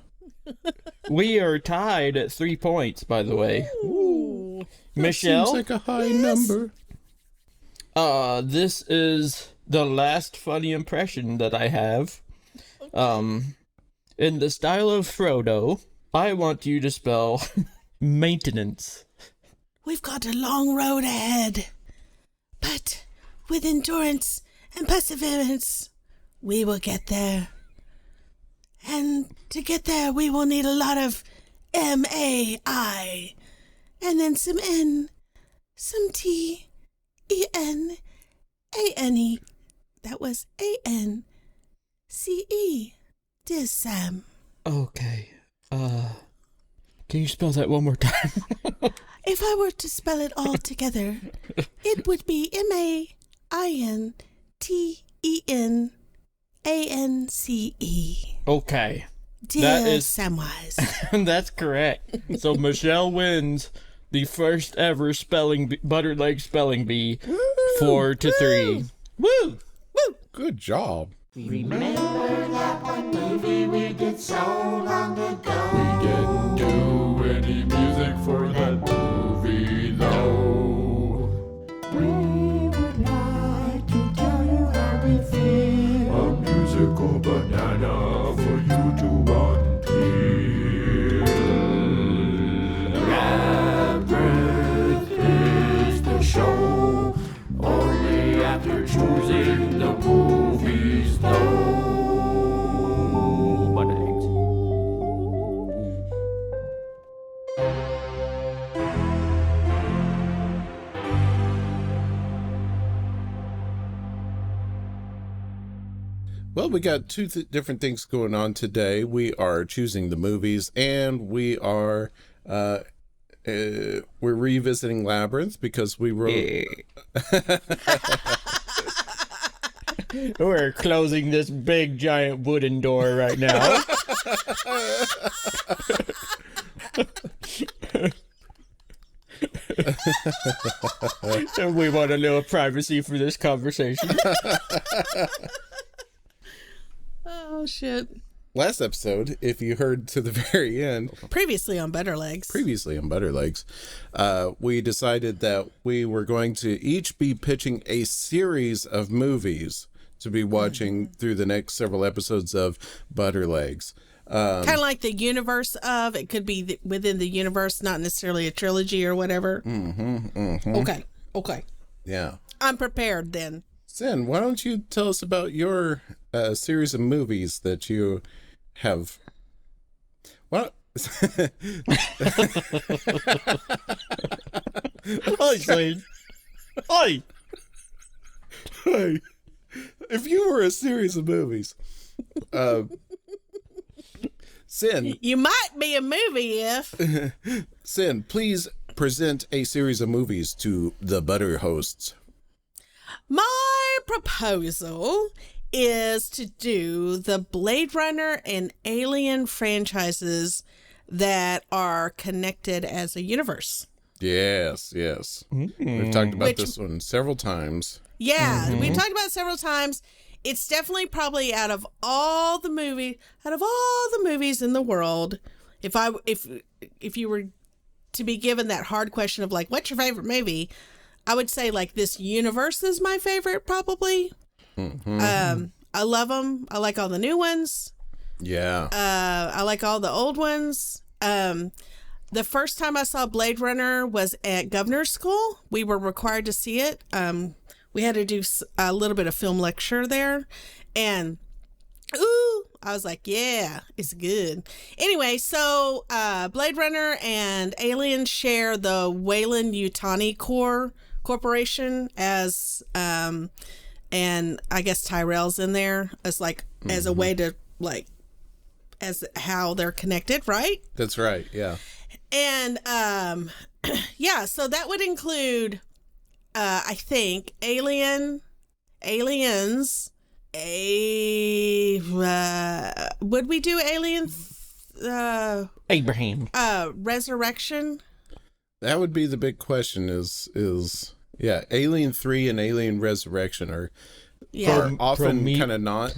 Speaker 4: We are tied at 3 points, by the way.
Speaker 2: Ooh.
Speaker 4: Michelle?
Speaker 1: Seems like a high number.
Speaker 4: This is the last funny impression that I have. In the style of Frodo, I want you to spell maintenance.
Speaker 2: We've got a long road ahead, but with endurance and perseverance, we will get there. And to get there, we will need a lot of MAI, and then some N, some T, EN, ANE. That was ANCE. Dear Sam.
Speaker 4: Okay. Can you spell that one more time?
Speaker 2: If I were to spell it all together, it would be MAINTENANCE.
Speaker 4: Okay.
Speaker 2: Dear
Speaker 4: That is-
Speaker 2: Samwise.
Speaker 4: That's correct. So Michelle wins the first ever Butter Leg Spelling Bee 4-3. Woo!
Speaker 1: Good job.
Speaker 3: Remember that one movie we did
Speaker 6: so long ago. We didn't do any music for that movie, though. We would like to tell you how we feel. A musical banana for you to unpeel. Labyrinth is the show, only after choosing the movies, though.
Speaker 1: Well, we got two different things going on today. We are choosing the movies, and we're revisiting Labyrinth because we wrote.
Speaker 4: We're closing this big giant wooden door right now. And we want a little privacy for this conversation.
Speaker 2: Oh, shit.
Speaker 1: Last episode, if you heard to the very end,
Speaker 2: Previously on Better Legs.
Speaker 1: We decided that we were going to each be pitching a series of movies to be watching through the next several episodes of Butter Legs.
Speaker 2: Kind of like the universe of, it could be within the universe, not necessarily a trilogy or whatever. Okay.
Speaker 1: Yeah.
Speaker 2: I'm prepared then.
Speaker 1: Sin, why don't you tell us about your series of movies that you have? What?
Speaker 4: Hi, Slade. Hi.
Speaker 1: Hey, if you were a series of movies, Sin,
Speaker 2: You might be a movie if.
Speaker 1: Sin, please present a series of movies to the Butter hosts.
Speaker 2: My proposal is to do the Blade Runner and Alien franchises that are connected as a universe.
Speaker 1: Yes. We've talked about this one several times.
Speaker 2: Yeah, we've talked about it several times. It's definitely probably out of all the movies in the world, if you were to be given that hard question of like, what's your favorite movie? I would say like this universe is my favorite probably. I love them. I like all the new ones.
Speaker 1: Yeah.
Speaker 2: I like all the old ones. The first time I saw Blade Runner was at governor's school. We were required to see it. We had to do a little bit of film lecture there, and I was like, yeah, it's good. Anyway, so Blade Runner and Alien share the Weyland-Yutani Corporation as, and I guess Tyrell's in there as like as a way to like as how they're connected, right?
Speaker 1: That's right. Yeah.
Speaker 2: And yeah, so that would include I think Aliens, would we do Aliens?
Speaker 4: Abraham.
Speaker 2: Resurrection.
Speaker 1: That would be the big question is yeah, Alien 3 and Alien Resurrection are often kind of not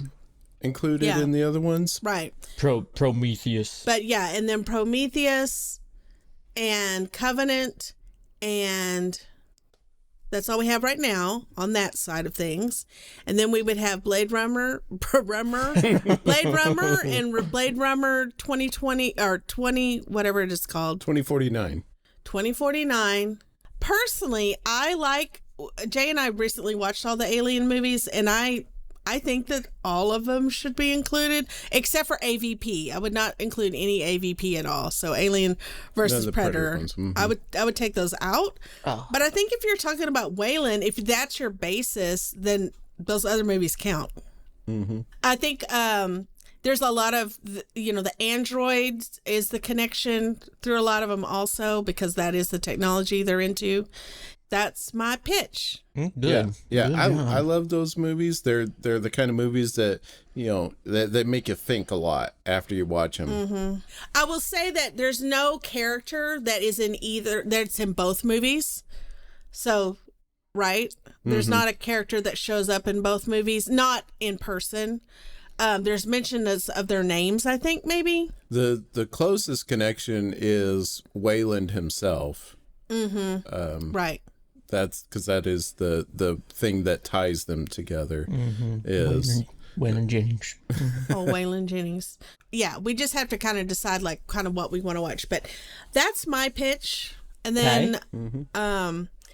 Speaker 1: included in the other ones.
Speaker 2: Right.
Speaker 4: Prometheus.
Speaker 2: But yeah, and then Prometheus and Covenant, and that's all we have right now on that side of things. And then we would have Blade Runner and Blade Runner 2020 or 20 whatever it is called.
Speaker 1: 2049.
Speaker 2: 2049. Personally, I like Jay and I recently watched all the Alien movies, and I think that all of them should be included except for AVP. I would not include any AVP at all. So Alien versus Predator. I would take those out. Oh. But I think if you're talking about Weyland, if that's your basis, then those other movies count. I think there's a lot of, the androids is the connection through a lot of them also, because that is the technology they're into. That's my pitch.
Speaker 4: Good.
Speaker 1: Yeah. I love those movies. They're the kind of movies that, that make you think a lot after you watch them.
Speaker 2: I will say that there's no character that is that's in both movies. So, right? There's not a character that shows up in both movies, not in person. there's mention of their names, I think, maybe.
Speaker 1: The closest connection is Wayland himself.
Speaker 2: Right.
Speaker 1: That's because that is the thing that ties them together. Is
Speaker 4: Waylon Jennings.
Speaker 2: Oh, Waylon Jennings. Yeah, we just have to kind of decide like kind of what we want to watch. But that's my pitch. And then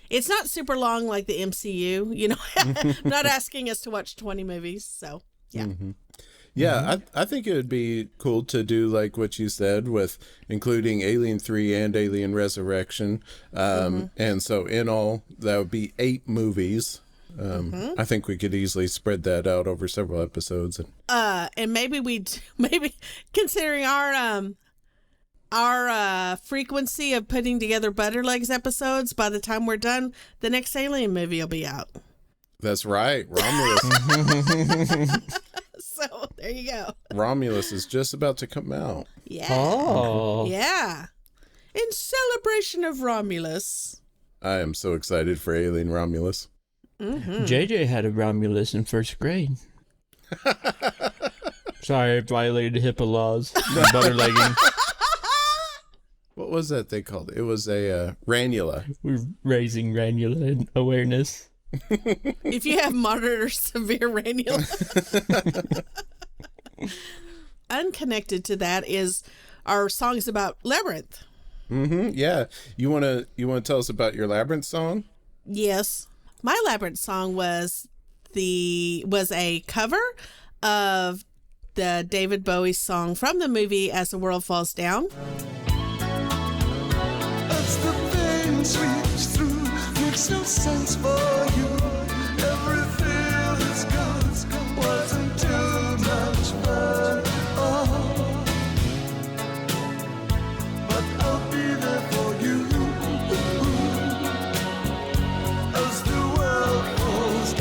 Speaker 2: it's not super long like the MCU, you know. I'm not asking us to watch 20 movies, so yeah.
Speaker 1: Yeah, I think it would be cool to do like what you said with including Alien 3 and Alien Resurrection. And so in all, that would be 8 movies. I think we could easily spread that out over several episodes.
Speaker 2: And maybe considering our frequency of putting together Butterlegs episodes, by the time we're done, the next Alien movie will be out.
Speaker 1: That's right, Romulus.
Speaker 2: So there you go.
Speaker 1: Romulus is just about to come out.
Speaker 2: Yeah.
Speaker 4: Oh.
Speaker 2: Yeah. In celebration of Romulus.
Speaker 1: I am so excited for Alien Romulus.
Speaker 4: JJ had a Romulus in first grade. Sorry, I violated HIPAA laws. Butterlegging.
Speaker 1: What was that they called it? It was a ranula.
Speaker 4: We're raising ranula awareness.
Speaker 2: If you have moderate or severe ranula. Unconnected to that is our songs about Labyrinth.
Speaker 1: Yeah. You wanna tell us about your Labyrinth song?
Speaker 2: Yes. My Labyrinth song was a cover of the David Bowie song from the movie As the World Falls Down.
Speaker 7: As the pain sweeps through, makes no sense for you. Everything is gone, wasn't too much fun. Oh, but I'll be there for you. As the world falls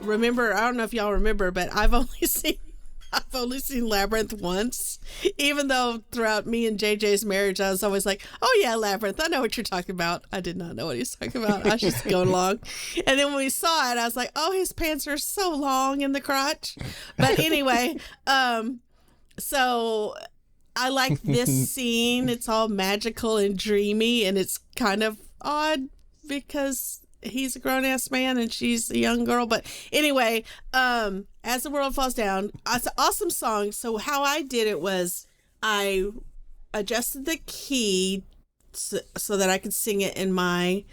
Speaker 2: Remember, I don't know if y'all remember, but I've only seen Labyrinth once, even though throughout me and JJ's marriage, I was always like, oh yeah, Labyrinth, I know what you're talking about. I did not know what he was talking about. I was just going along. And then when we saw it, I was like, oh, his pants are so long in the crotch. But anyway, so I like this scene. It's all magical and dreamy, and it's kind of odd because he's a grown-ass man and she's a young girl. But anyway, As the World Falls Down, it's an awesome song. So how I did it was I adjusted the key so that I could sing it in my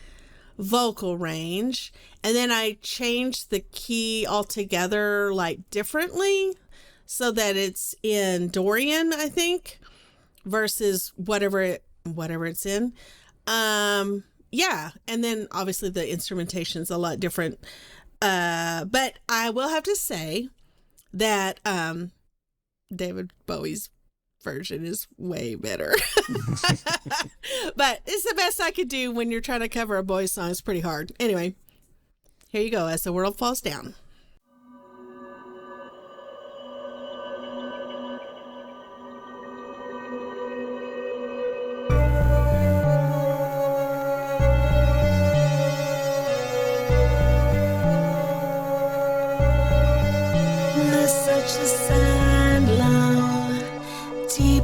Speaker 2: vocal range. And then I changed the key altogether, like differently, so that it's in Dorian, I think, versus whatever it's in. Yeah, and then obviously the instrumentation's a lot different. But I will have to say that David Bowie's version is way better. But it's the best I could do when you're trying to cover a boys' song. It's pretty hard. Anyway, here you go, As the World Falls Down.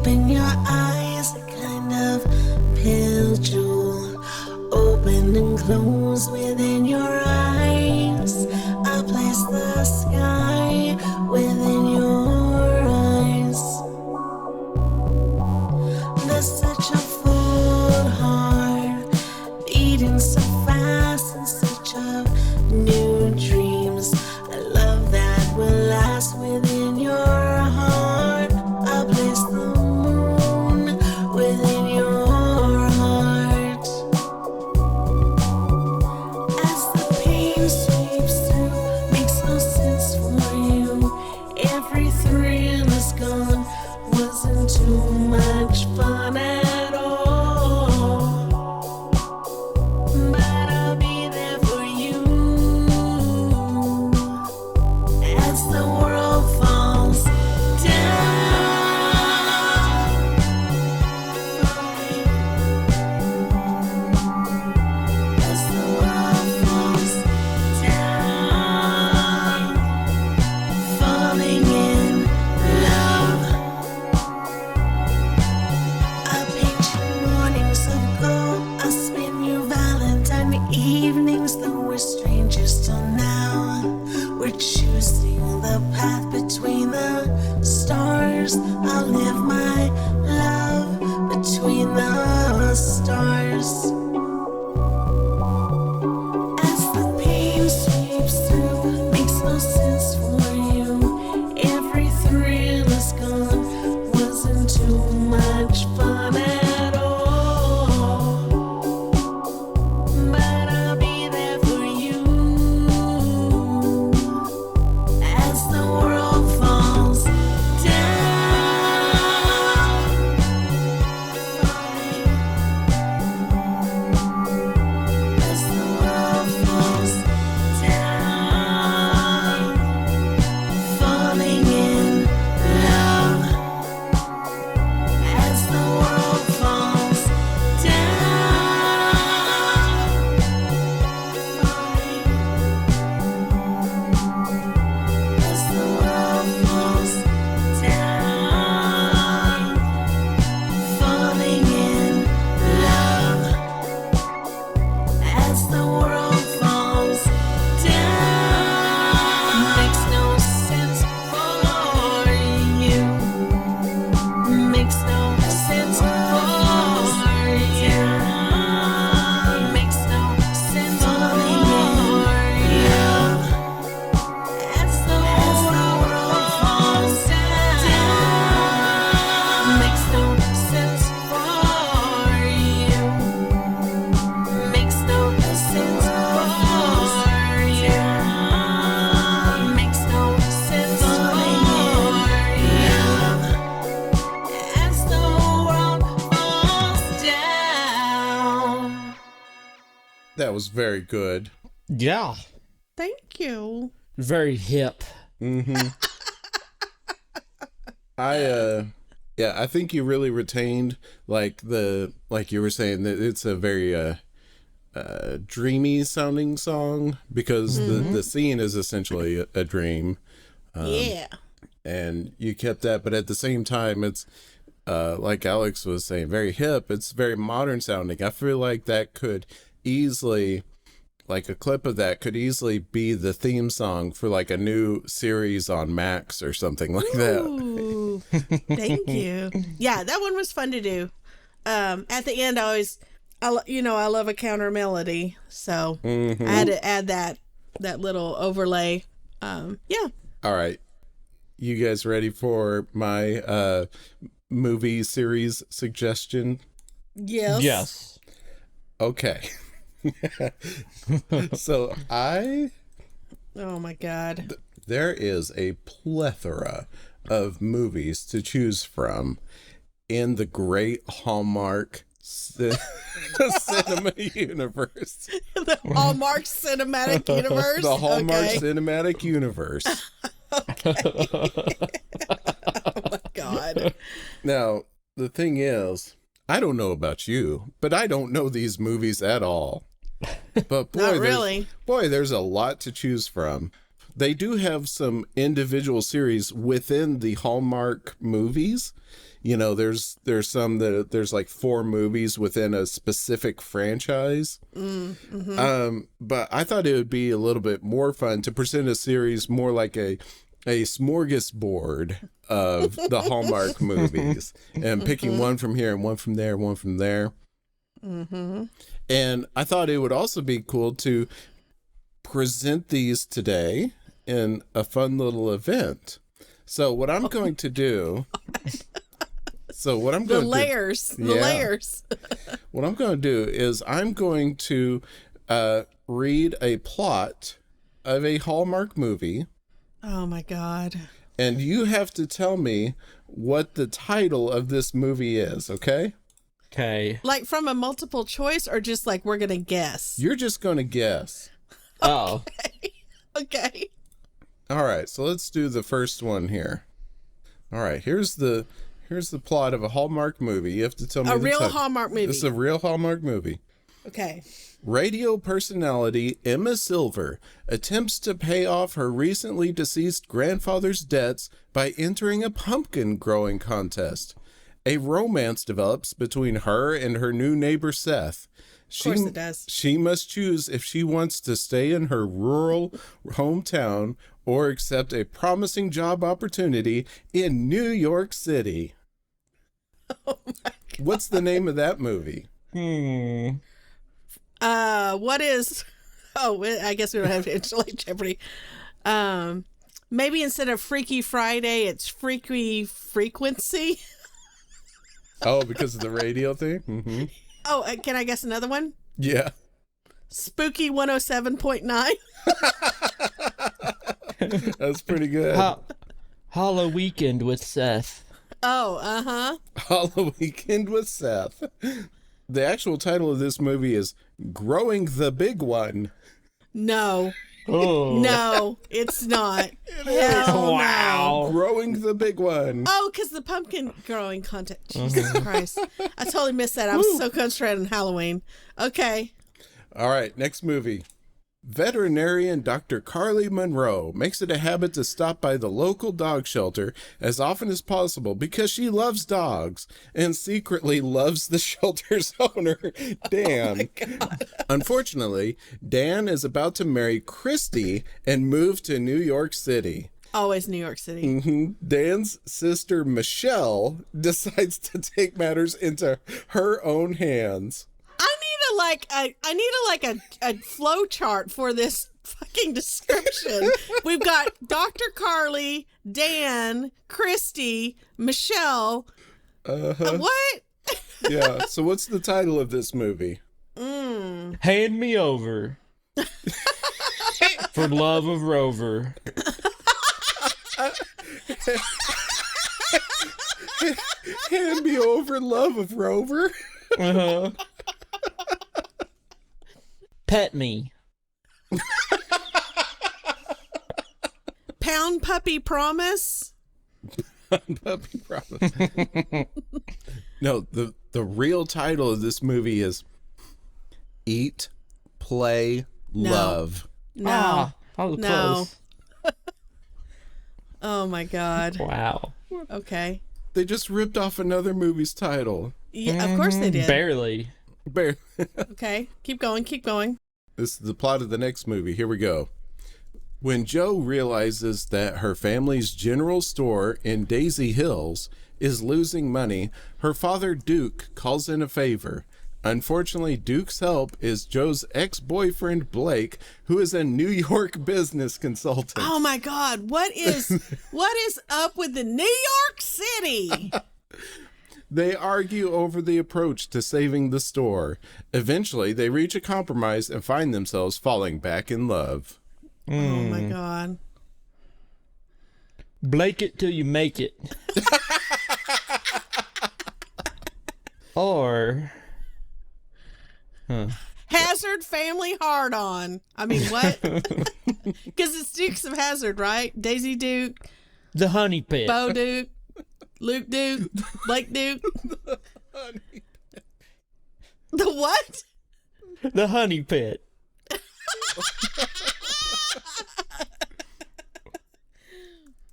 Speaker 8: In your eyes, a kind of pale jewel, open and close within your eyes. I place the sky within your eyes. There's such a full heart beating so fast and such of new dreams. A love that will last within your heart. I place the within your heart. As the pain sweeps through, makes no sense for you. Every thrill is gone, wasn't too much fun at all. But as the world falls down. Makes no sense for you. Makes no sense for you. Makes no sense for you. As the world falls down. Makes no sense for you. Makes no sense for you. Makes no sense for you. As the world falls down.
Speaker 1: That was very good.
Speaker 4: Yeah.
Speaker 2: Thank you.
Speaker 4: Very hip.
Speaker 1: I think you really retained like you were saying that it's a very dreamy sounding song because the scene is essentially a dream.
Speaker 2: Yeah.
Speaker 1: And you kept that, but at the same time it's like Alex was saying, very hip. It's very modern sounding. I feel like that could easily, like a clip of that could easily be the theme song for like a new series on Max or something like that.
Speaker 2: Ooh, thank you. Yeah, that one was fun to do. At the end, I love a counter melody, so I had to add that little overlay. Yeah.
Speaker 1: All right. You guys ready for my movie series suggestion?
Speaker 2: Yes.
Speaker 4: Yes.
Speaker 1: Okay. So
Speaker 2: Oh my God.
Speaker 1: there is a plethora of movies to choose from in the great Hallmark cinema universe.
Speaker 2: The Hallmark Cinematic Universe.
Speaker 1: The Hallmark
Speaker 2: Okay.
Speaker 1: Cinematic Universe.
Speaker 2: Oh my God.
Speaker 1: Now, the thing is, I don't know about you, but I don't know these movies at all. But boy,
Speaker 2: Not really.
Speaker 1: there's a lot to choose from. They do have some individual series within the Hallmark movies. You know, there's some that there's like 4 movies within a specific franchise. But I thought it would be a little bit more fun to present a series more like a smorgasbord of the Hallmark movies and picking one from here and one from there, one from there. And I thought it would also be cool to present these today in a fun little event. So what I'm going to do...
Speaker 2: The layers.
Speaker 1: What I'm going to do is I'm going to read a plot of a Hallmark movie.
Speaker 2: Oh my God.
Speaker 1: And you have to tell me what the title of this movie is, okay?
Speaker 4: Okay.
Speaker 2: Like from a multiple choice or just like we're going to guess?
Speaker 1: You're just going to guess.
Speaker 4: Oh.
Speaker 2: Okay.
Speaker 1: All right, so let's do the first one here. All right, here's the plot of a Hallmark movie. You have to tell me
Speaker 2: A
Speaker 1: the
Speaker 2: real
Speaker 1: title.
Speaker 2: Hallmark movie.
Speaker 1: This is a real Hallmark movie.
Speaker 2: Okay.
Speaker 1: Radio personality Emma Silver attempts to pay off her recently deceased grandfather's debts by entering a pumpkin growing contest. A romance develops between her and her new neighbor Seth.
Speaker 2: Of course it does.
Speaker 1: She must choose if she wants to stay in her rural hometown or accept a promising job opportunity in New York City.
Speaker 2: Oh my God.
Speaker 1: What's the name of that movie?
Speaker 2: What is... Oh, I guess we don't have to like Jeopardy. Maybe instead of Freaky Friday, it's Freaky Frequency.
Speaker 1: Oh, because of the radio thing? Mm-hmm.
Speaker 2: Oh, can I guess another one?
Speaker 1: Yeah.
Speaker 2: Spooky 107.9.
Speaker 1: That's pretty good.
Speaker 4: Hollow Weekend with Seth.
Speaker 2: Oh, uh-huh.
Speaker 1: Halloween Weekend with Seth. The actual title of this movie is Growing the Big One.
Speaker 2: No.
Speaker 4: Oh.
Speaker 2: No, it's not. Hell no.
Speaker 1: Growing the Big One.
Speaker 2: Oh, because the pumpkin growing contest. Jesus Christ. I totally missed that. I was so concentrated on Halloween. Okay.
Speaker 1: All right, next movie. Veterinarian Dr. Carly Monroe makes it a habit to stop by the local dog shelter as often as possible because she loves dogs and secretly loves the shelter's owner, Dan. Unfortunately, Dan is about to marry Christy and move to New York City.
Speaker 2: Always New York City.
Speaker 1: Dan's sister, Michelle, decides to take matters into her own hands.
Speaker 2: I need a flow chart for this fucking description. We've got Dr. Carly, Dan, Christy, Michelle. What?
Speaker 1: Yeah. So what's the title of this movie?
Speaker 4: Hand me over. For love of Rover.
Speaker 1: Hand me over, love of Rover.
Speaker 4: Uh-huh. Pet me.
Speaker 2: Pound Puppy Promise.
Speaker 1: Puppy Promise. No, the real title of this movie is Eat, Play, Love.
Speaker 2: No.
Speaker 4: I was
Speaker 2: No.
Speaker 4: close.
Speaker 2: Oh my God.
Speaker 4: Wow.
Speaker 2: Okay.
Speaker 1: They just ripped off another movie's title.
Speaker 2: Yeah, of course they did.
Speaker 4: Barely.
Speaker 1: Bear.
Speaker 2: Okay. Keep going. Keep going.
Speaker 1: This is the plot of the next movie. Here we go. When Jo realizes that her family's general store in Daisy Hills is losing money, her father Duke calls in a favor. Unfortunately, Duke's help is Jo's ex-boyfriend Blake, who is a New York business consultant.
Speaker 2: Oh my God. What is up with the New York City?
Speaker 1: They argue over the approach to saving the store. Eventually, they reach a compromise and find themselves falling back in love.
Speaker 2: Oh my God.
Speaker 4: Blake it till you make it. Or...
Speaker 2: Hazard Family Hard On. I mean, what? Because it's Dukes of Hazard, right? Daisy Duke,
Speaker 4: the honey pit.
Speaker 2: Bo Duke, Luke Duke, Blake Duke. The what?
Speaker 4: The honey pit.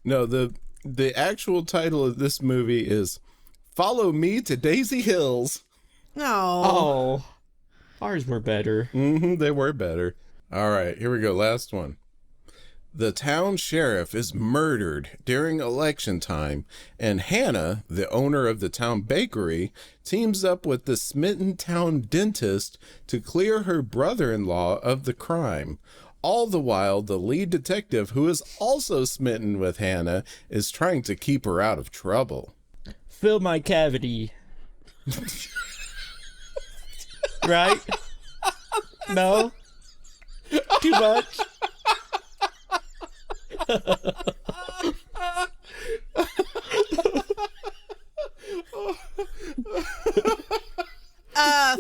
Speaker 1: No, the actual title of this movie is Follow Me to Daisy Hills.
Speaker 2: No.
Speaker 4: Oh. Ours were better.
Speaker 1: They were better. All right, here we go. Last one. The town sheriff is murdered during election time, and Hannah, the owner of the town bakery, teams up with the smitten town dentist to clear her brother-in-law of the crime. All the while, the lead detective, who is also smitten with Hannah, is trying to keep her out of trouble.
Speaker 4: Fill my cavity. Right? No? Too much?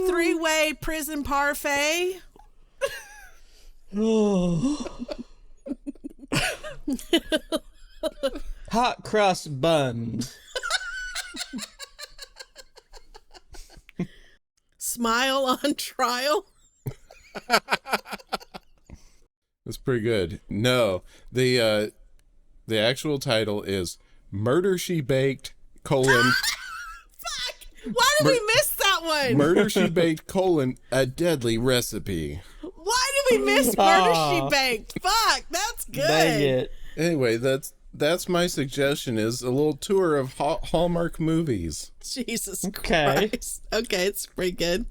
Speaker 2: Three-way prison parfait.
Speaker 4: Hot cross buns.
Speaker 2: Smile on trial.
Speaker 1: That's pretty good. No, the actual title is Murder She Baked, colon.
Speaker 2: Fuck! Why did we miss that one?
Speaker 1: Murder She Baked, colon, a deadly recipe.
Speaker 2: Why did we miss Murder She Baked? Fuck, that's good.
Speaker 4: Dang it.
Speaker 1: Anyway, that's my suggestion, is a little tour of Hallmark movies.
Speaker 2: Jesus
Speaker 4: Okay.
Speaker 2: Christ. Okay, it's pretty good.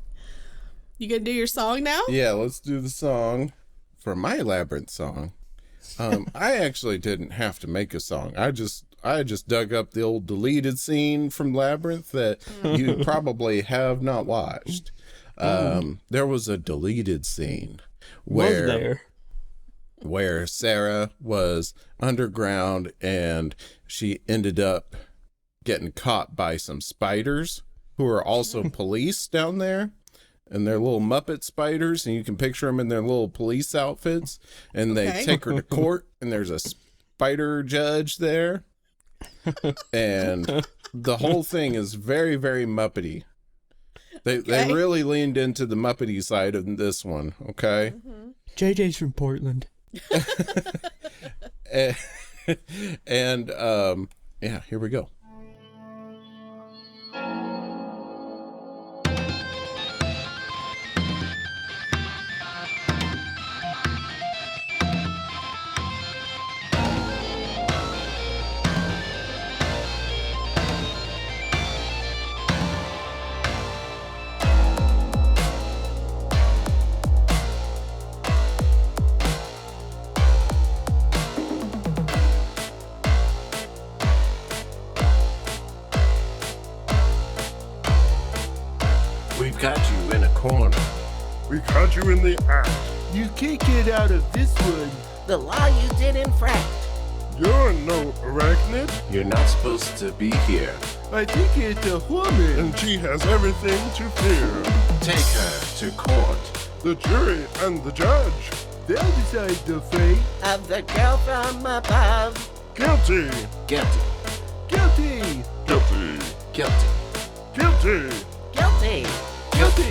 Speaker 2: You gonna do your song now?
Speaker 1: Yeah, let's do the song for my Labyrinth song. I actually didn't have to make a song. I just dug up the old deleted scene from Labyrinth that you probably have not watched. There was a deleted scene where Sarah was underground and she ended up getting caught by some spiders who are also police down there. And they're little Muppet spiders, and you can picture them in their little police outfits. And they take her to court, and there's a spider judge there. And the whole thing is very, very Muppety. They really leaned into the Muppety side of this one, okay?
Speaker 4: JJ's from Portland.
Speaker 1: And yeah, here we go. We've got you in a corner.
Speaker 6: We caught you in the act.
Speaker 9: You can't get out of this one.
Speaker 3: The law you did infract.
Speaker 6: You're no arachnid,
Speaker 1: You're not supposed to be here.
Speaker 9: I think it's a woman.
Speaker 6: and she has everything to fear.
Speaker 1: Take her to court.
Speaker 6: The jury and the judge.
Speaker 9: They'll decide the fate.
Speaker 3: Of the girl from above.
Speaker 6: Guilty.
Speaker 1: Guilty.
Speaker 9: Guilty.
Speaker 6: Guilty.
Speaker 1: Guilty.
Speaker 6: Guilty.
Speaker 3: Guilty.
Speaker 9: Guilty.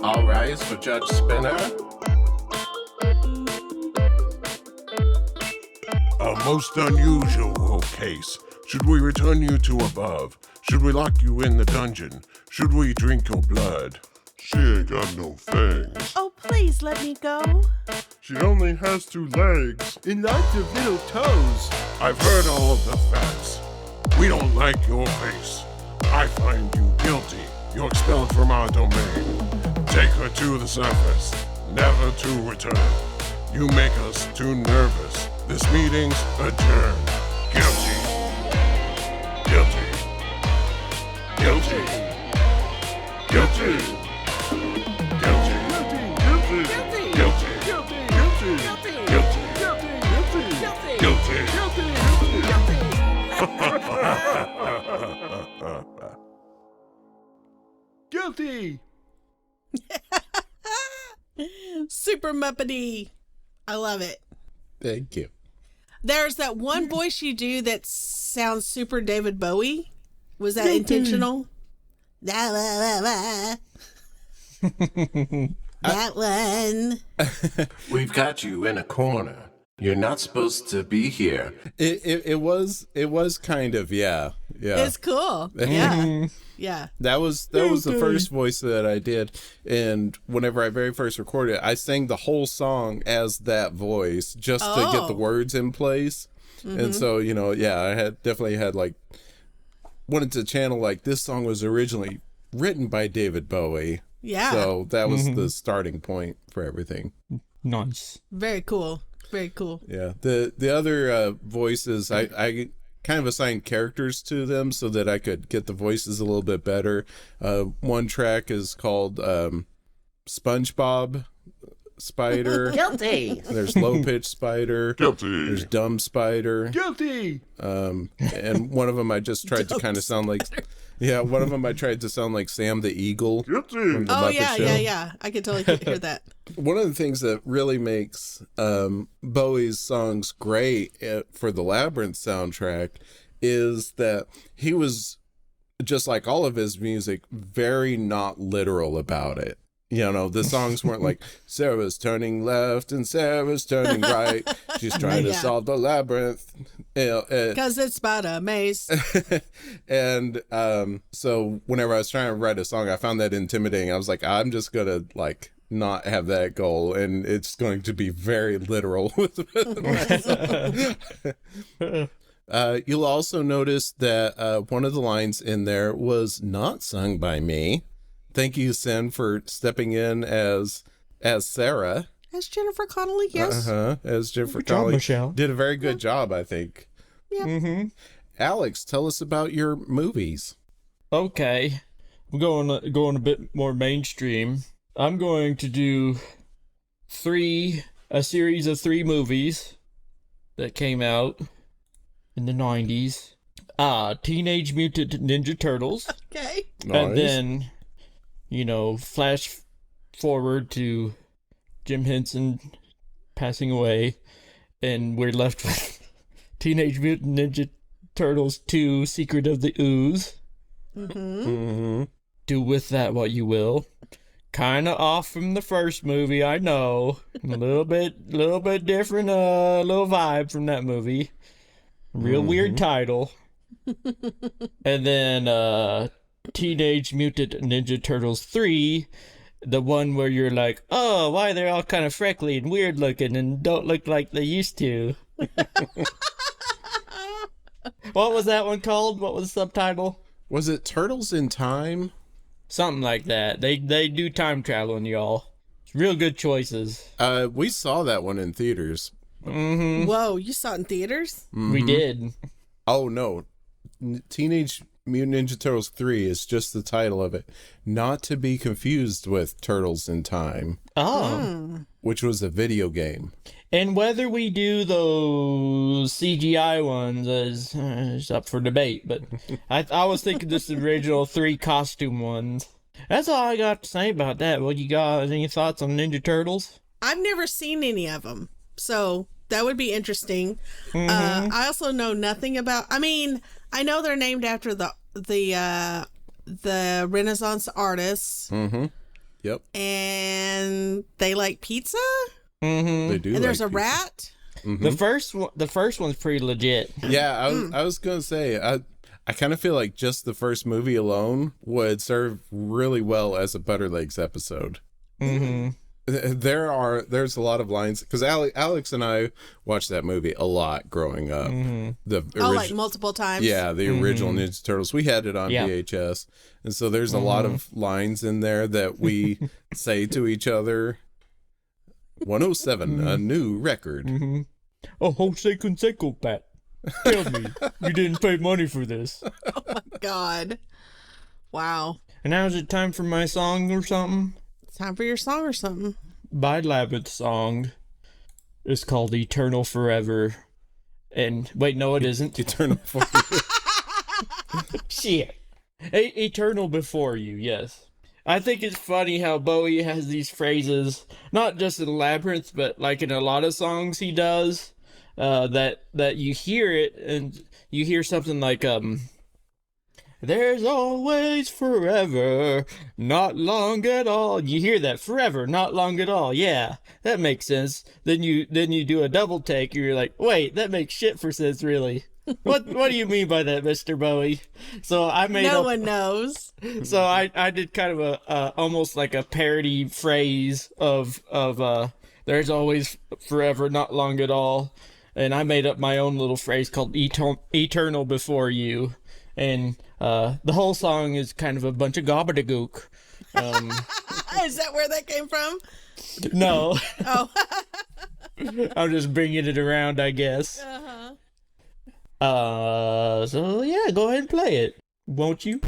Speaker 1: All rise for Judge Spinner.
Speaker 6: A most unusual case. Should we return you to above? Should we lock you in the dungeon? Should we drink your blood? She ain't got no fangs.
Speaker 2: Oh, please let me go.
Speaker 6: She only has 2 legs.
Speaker 9: And lots of little toes.
Speaker 6: I've heard all of the facts. We don't like your face. I find you guilty. You're expelled from our domain. Take her to the surface, never to return. You make us too nervous. This meeting's adjourned. Guilty. Guilty. Guilty. Guilty. Guilty. Guilty. Guilty. Guilty.
Speaker 9: Guilty.
Speaker 2: Super Muppety. I love it.
Speaker 1: Thank you.
Speaker 2: There's that one voice you do that sounds super David Bowie. Was that intentional? That one.
Speaker 1: We've got you in a corner. You're not supposed to be here. It was kind of, yeah.
Speaker 2: It's cool. Yeah. Yeah.
Speaker 1: That was the first voice that I did, and whenever I very first recorded it, I sang the whole song as that voice just to get the words in place. And so, I definitely had like wanted to channel like this song was originally written by David Bowie.
Speaker 2: Yeah.
Speaker 1: So that was the starting point for everything.
Speaker 4: Nice.
Speaker 2: Very cool. Very cool.
Speaker 1: Yeah. The other voices, I kind of assigned characters to them so that I could get the voices a little bit better. One track is called SpongeBob Spider.
Speaker 3: Guilty.
Speaker 1: There's Low Pitch Spider.
Speaker 6: Guilty.
Speaker 1: There's Dumb Spider.
Speaker 9: Guilty.
Speaker 1: And one of them I just tried to kind of sound like... Yeah, one of them I tried to sound like Sam the Eagle.
Speaker 6: Guilty.
Speaker 1: From the
Speaker 2: Oh,
Speaker 1: Muppet Show.
Speaker 2: yeah. I could totally hear that.
Speaker 1: One of the things that really makes Bowie's songs great for the Labyrinth soundtrack is that he was, just like all of his music, very not literal about it. The songs weren't like, Sarah's turning left and Sarah's turning right. She's trying to solve the labyrinth.
Speaker 2: Because it's about a maze.
Speaker 1: And so whenever I was trying to write a song, I found that intimidating. I was like, I'm just going to like not have that goal, and it's going to be very literal with my song. You'll also notice that one of the lines in there was not sung by me. Thank you, Sin, for stepping in as Sarah.
Speaker 2: As Jennifer Connelly, yes.
Speaker 1: As Jennifer
Speaker 4: Good job,
Speaker 1: Connelly.
Speaker 4: Michelle.
Speaker 1: Did a very good job, I think.
Speaker 2: Yep.
Speaker 1: Alex, tell us about your movies.
Speaker 4: Okay. I'm going a bit more mainstream. I'm going to do a series of 3 movies that came out in the 90s. Teenage Mutant Ninja Turtles.
Speaker 2: Okay.
Speaker 1: Nice.
Speaker 4: And then, flash forward to Jim Henson passing away, and we're left with Teenage Mutant Ninja Turtles 2 Secret of the Ooze. Do with that what you will. Kind of off from the first movie, I know. A little bit different, little vibe from that movie. Real weird title. And then Teenage Mutant Ninja Turtles 3, the one where you're like, oh, why they're all kind of freckly and weird looking and don't look like they used to. What was that one called? What was the subtitle?
Speaker 1: Was it Turtles in Time?
Speaker 4: Something like that. They do time traveling, y'all. It's real good choices.
Speaker 1: We saw that one in theaters.
Speaker 2: Whoa, you saw it in theaters?
Speaker 4: We did.
Speaker 1: Oh, no. Teenage Mutant Ninja Turtles 3 is just the title of it. Not to be confused with Turtles in Time.
Speaker 4: Oh.
Speaker 1: Which was a video game.
Speaker 4: And whether we do those CGI ones is up for debate, but I was thinking this original 3 costume ones. That's all I got to say about that. What you got? Any thoughts on Ninja Turtles?
Speaker 2: I've never seen any of them, so that would be interesting. I also know nothing about. I mean, I know they're named after the Renaissance artists.
Speaker 1: Yep.
Speaker 2: And they like pizza.
Speaker 1: They do.
Speaker 2: And there's
Speaker 1: like
Speaker 2: a
Speaker 1: pizza.
Speaker 2: rat.
Speaker 4: The first one's pretty legit.
Speaker 1: Yeah, I was gonna say I kind of feel like just the first movie alone would serve really well as a Butterlegs episode. There's a lot of lines because Alex and I watched that movie a lot growing up.
Speaker 2: Like multiple times.
Speaker 1: Yeah, the original Ninja Turtles. We had it on VHS, and so there's a lot of lines in there that we say to each other. 107, a new record.
Speaker 4: Oh, Jose Canseco, Pat. Tell me, you didn't pay money for this.
Speaker 2: Oh my God. Wow.
Speaker 4: And now is it time for my song or something?
Speaker 2: It's time for your song or something.
Speaker 4: By Labyrinth song. It's called Eternal Forever. And wait, no, it isn't.
Speaker 1: Eternal Forever.
Speaker 4: Shit. Eternal Before You, yes. I think it's funny how Bowie has these phrases, not just in Labyrinth, but like in a lot of songs he does, that you hear it and you hear something like, there's always forever, not long at all. You hear that, forever, not long at all. Yeah, that makes sense. Then you do a double take, and you're like, wait, that makes shit for sense, really. What do you mean by that, Mr. Bowie? So I made
Speaker 2: no one knows.
Speaker 4: So I did kind of a almost like a parody phrase of there's always forever, not long at all, and I made up my own little phrase called Eternal Before You, and the whole song is kind of a bunch of gobbledygook.
Speaker 2: Is that where that came from?
Speaker 4: No.
Speaker 2: Oh.
Speaker 4: I'm just bringing it around, I guess. So yeah, go ahead and play it, won't you?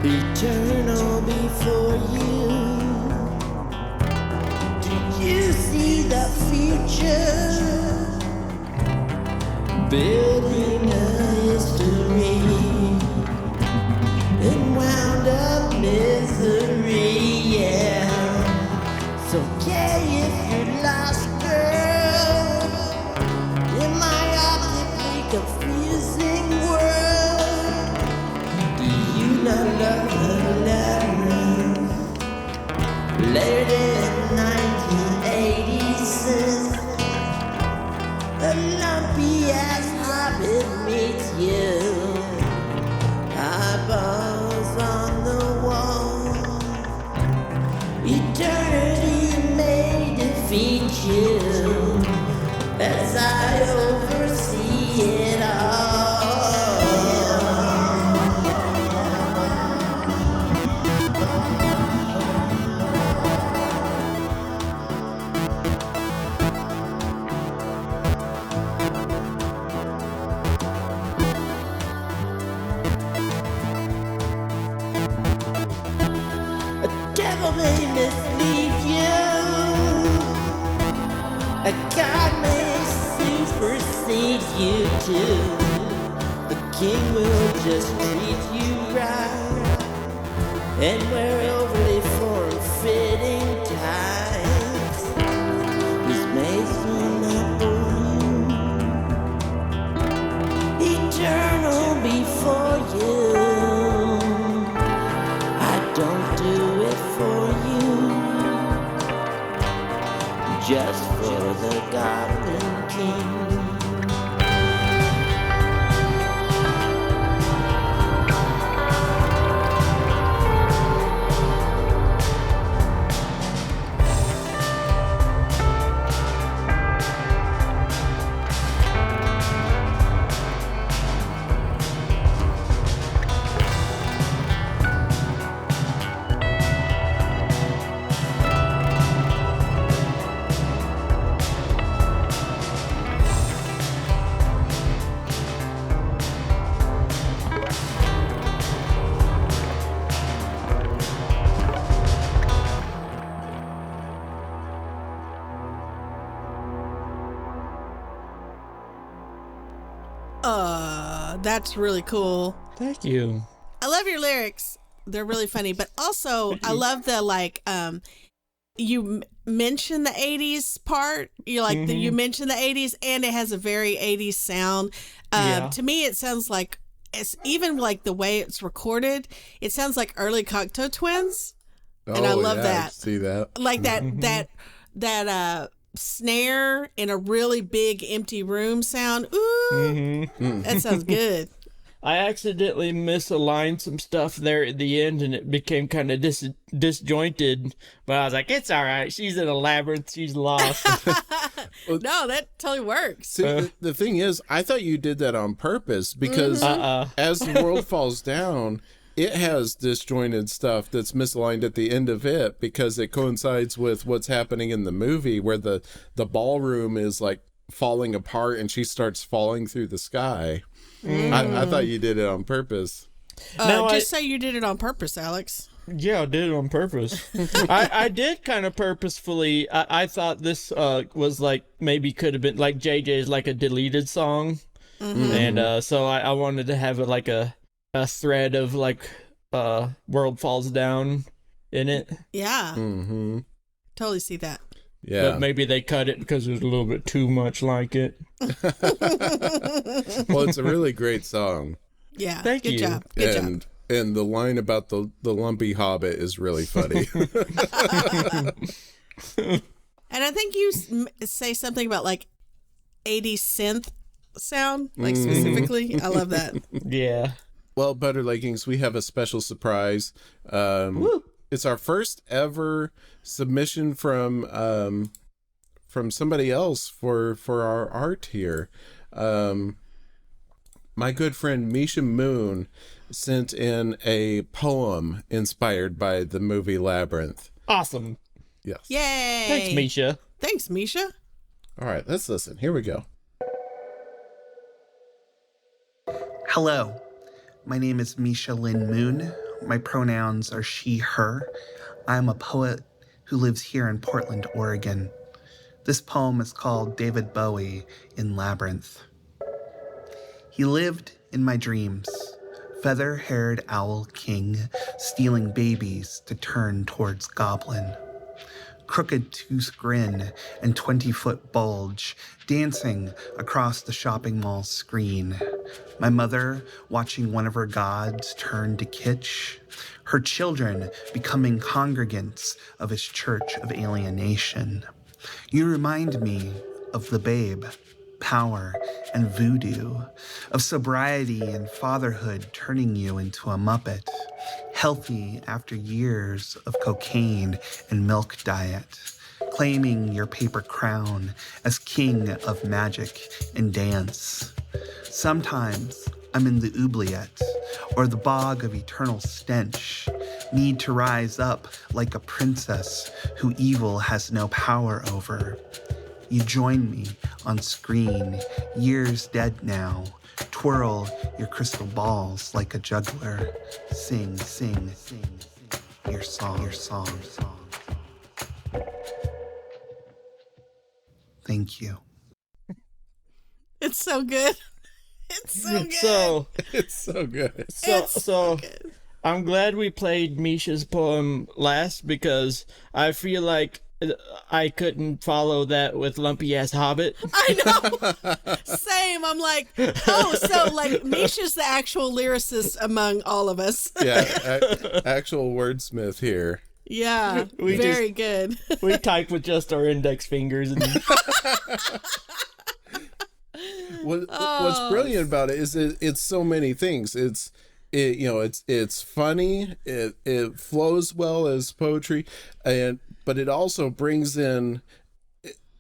Speaker 8: Eternal before you. Do you see the future? Building a history in wound up misery, yeah. So gay if you're lost, girl, in my optically confusing world. Do you not love the Labyrinth? Later in 1986, a lumpy ass hobbit meets you. Eyeballs on the wall. Eternity may defeat you as I it all. A devil may mislead you. A God may supersede you too. The king will just treat you right and wear overly form-fitting ties. His mace will not bore you, eternal before you. I don't do it for you, just for the Goblin King.
Speaker 2: That's really cool.
Speaker 4: Thank you.
Speaker 2: I love your lyrics. They're really funny, but also I love the you mention the 80s part. You like you mention the 80s and it has a very 80s sound. To me it sounds like it's even like the way it's recorded, it sounds like early Cocteau Twins. And I love that.
Speaker 1: I see that.
Speaker 2: Like that snare in a really big empty room sound. Ooh, that sounds good.
Speaker 4: I accidentally misaligned some stuff there at the end, and it became kind of disjointed. But I was like, "It's all right. She's in a labyrinth. She's lost."
Speaker 2: No, that totally works.
Speaker 1: See, the thing is, I thought you did that on purpose because as the world falls down, it has disjointed stuff that's misaligned at the end of it because it coincides with what's happening in the movie where the ballroom is like falling apart and she starts falling through the sky. I thought you did it on purpose.
Speaker 2: Just say you did it on purpose, Alex.
Speaker 4: Yeah, I did it on purpose. I did kind of purposefully. I thought this was like maybe could have been like JJ's like a deleted song, and so I wanted to have like a thread of like world falls down in it.
Speaker 2: Yeah. Totally see that.
Speaker 1: Yeah.
Speaker 4: But maybe they cut it because there's a little bit too much like it.
Speaker 1: Well, it's a really great song.
Speaker 2: Yeah.
Speaker 4: Thank you.
Speaker 2: Good job. Good job.
Speaker 1: And the line about the lumpy hobbit is really funny.
Speaker 2: And I think you say something about like 80s synth sound, like specifically. I love that.
Speaker 4: Yeah.
Speaker 1: Well, Butter Leggings, we have a special surprise. It's our first ever submission from somebody else for our art here. My good friend Misha Moon sent in a poem inspired by the movie Labyrinth.
Speaker 4: Awesome.
Speaker 1: Yes.
Speaker 2: Yay.
Speaker 4: Thanks, Misha.
Speaker 2: Thanks, Misha.
Speaker 1: All right, let's listen. Here we go.
Speaker 10: Hello, my name is Misha Lynn Moon. My pronouns are she, her. I'm a poet who lives here in Portland, Oregon. This poem is called David Bowie in Labyrinth. He lived in my dreams, feather-haired owl king, stealing babies to turn towards goblin. Crooked tooth grin and 20-foot bulge, dancing across the shopping mall screen. My mother watching one of her gods turn to kitsch. Her children becoming congregants of his church of alienation. You remind me of the babe, power and voodoo, of sobriety and fatherhood turning you into a muppet, healthy after years of cocaine and milk diet, claiming your paper crown as king of magic and dance. Sometimes I'm in the oubliette, or the bog of eternal stench, need to rise up like a princess who evil has no power over. You join me on screen, years dead now. Twirl your crystal balls like a juggler. Sing, sing, sing, sing your song, your song, your song. Thank you.
Speaker 2: It's so good. It's so good.
Speaker 4: So
Speaker 1: It's so good.
Speaker 4: so
Speaker 2: good.
Speaker 4: I'm glad we played Misha's poem last because I feel like I couldn't follow that with Lumpy Ass Hobbit.
Speaker 2: I know. Same. I'm like, oh, so like Misha's the actual lyricist among all of us.
Speaker 1: Yeah, actual wordsmith here.
Speaker 2: Yeah.
Speaker 4: We
Speaker 2: very good.
Speaker 4: We type with just our index fingers and
Speaker 1: What's brilliant about it is it's so many things. It's funny. It flows well as poetry, but it also brings in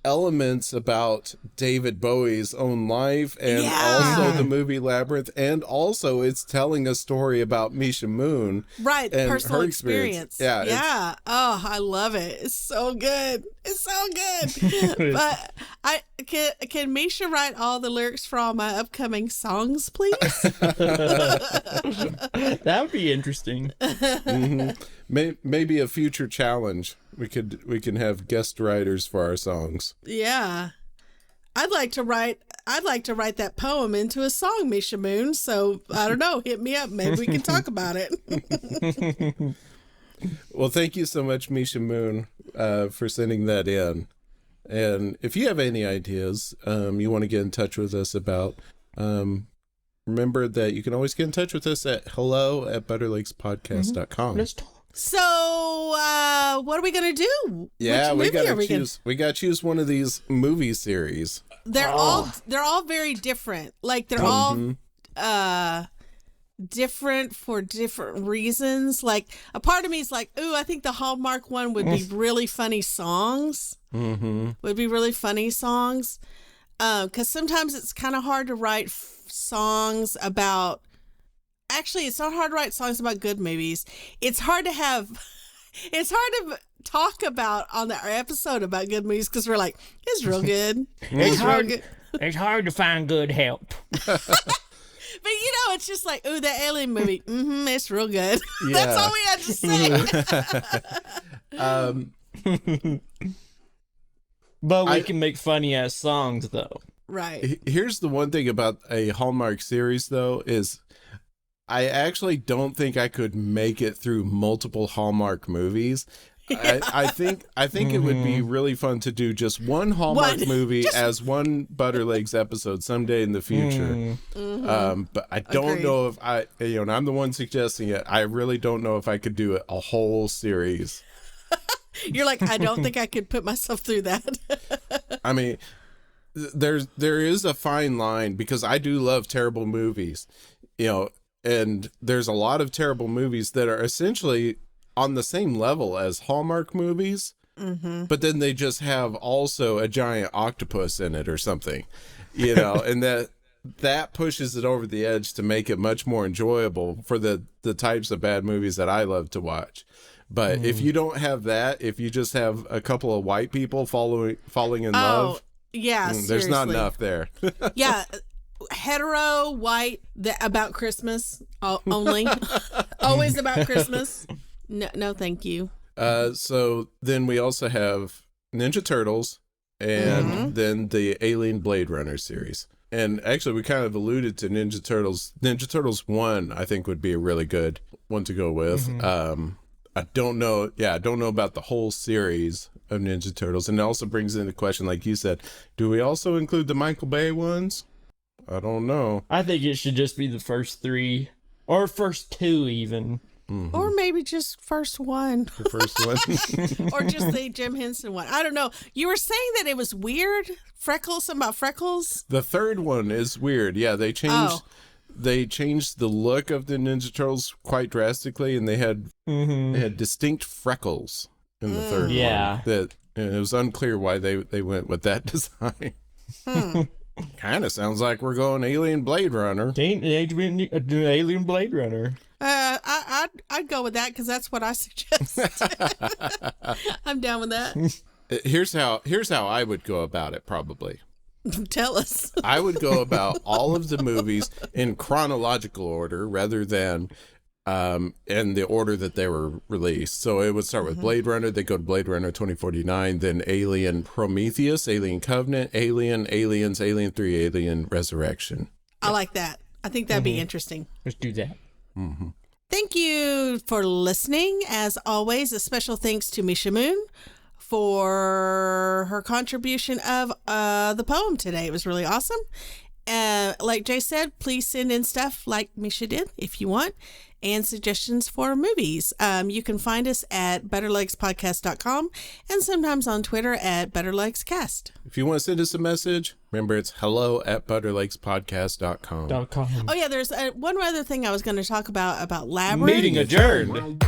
Speaker 1: elements about David Bowie's own life and also the movie Labyrinth, and also it's telling a story about Misha Moon,
Speaker 2: Right,
Speaker 1: and
Speaker 2: personal
Speaker 1: her
Speaker 2: experience.
Speaker 1: Yeah.
Speaker 2: Oh, I love it. It's so good. It's so good. But can Misha write all the lyrics for all my upcoming songs, please?
Speaker 4: that would be interesting.
Speaker 1: Maybe a future challenge. We can have guest writers for our songs.
Speaker 2: Yeah. I'd like to write that poem into a song, Misha Moon. So I don't know, hit me up. Maybe we can talk about it.
Speaker 1: Well, thank you so much, Misha Moon, for sending that in. And if you have any ideas you want to get in touch with us about, remember that you can always get in touch with us at hello@butterlakespodcast.com.
Speaker 4: Let's talk.
Speaker 2: So what are we gonna do?
Speaker 1: Yeah,
Speaker 2: Which
Speaker 1: we
Speaker 2: movie are
Speaker 1: gotta choose. We gotta choose one of these movie series.
Speaker 2: They're all very different. Like they're all different for different reasons. Like a part of me is like, ooh, I think the Hallmark one would be really funny songs. Would be really funny songs. Because sometimes it's kind of hard to write songs about. Actually, it's not hard to write songs about good movies. It's hard to talk about on the episode about good movies because we're like, it's real good. It's real good.
Speaker 4: It's hard to find good help.
Speaker 2: But it's just like, ooh, the Alien movie. It's real good. That's all we had to say.
Speaker 4: But we can make funny ass songs though.
Speaker 2: Right.
Speaker 1: Here's the one thing about a Hallmark series, though, is I actually don't think I could make it through multiple Hallmark movies. Yeah. I think it would be really fun to do just one Hallmark movie as one Butterlegs episode someday in the future. But I don't know if and I'm the one suggesting it. I really don't know if I could do a whole series.
Speaker 2: You're like, I don't think I could put myself through that.
Speaker 1: I mean, there is a fine line because I do love terrible movies, and there's a lot of terrible movies that are essentially on the same level as Hallmark movies, but then they just have also a giant octopus in it or something, and that pushes it over the edge to make it much more enjoyable for the types of bad movies that I love to watch. But if you don't have that, if you just have a couple of white people falling in love, there's not enough there.
Speaker 2: Yeah. Hetero, white, about Christmas only. Always about Christmas. No, thank you.
Speaker 1: So then we also have Ninja Turtles and then the Alien Blade Runner series. And actually, we kind of alluded to Ninja Turtles. Ninja Turtles 1, I think, would be a really good one to go with. I don't know. Yeah, I don't know about the whole series of Ninja Turtles. And it also brings into question, like you said, do we also include the Michael Bay ones? I don't know.
Speaker 4: I think it should just be the first 3 or first 2 even.
Speaker 2: Or maybe just first one.
Speaker 1: The first one.
Speaker 2: Or just the Jim Henson one. I don't know. You were saying that it was weird? Something about freckles?
Speaker 1: The third one is weird. Yeah, they changed the look of the Ninja Turtles quite drastically, and they had distinct freckles in the third one. That it was unclear why they went with that design. Kind of sounds like we're going Alien Blade Runner.
Speaker 4: Alien Blade Runner.
Speaker 2: I'd go with that because that's what I suggest. I'm down with that.
Speaker 1: Here's how I would go about it, probably.
Speaker 2: Tell us.
Speaker 1: I would go about all of the movies in chronological order rather than in the order that they were released. So it would start with Blade Runner, they go to Blade Runner 2049, then Alien Prometheus, Alien Covenant, Alien, Aliens, Alien 3, Alien Resurrection.
Speaker 2: I like that. I think that'd be interesting.
Speaker 4: Let's do that.
Speaker 2: Thank you for listening. As always, a special thanks to Misha Moon for her contribution of the poem today. It was really awesome. Like Jay said, please send in stuff like Misha did if you want, and suggestions for movies. You can find us at betterlegspodcast.com and sometimes on Twitter at betterlegscast.
Speaker 1: If you want to send us a message, remember it's hello@betterlespodcast.com.
Speaker 2: Oh yeah, there's one other thing I was going to talk about Labyrinth.
Speaker 4: Meeting adjourned.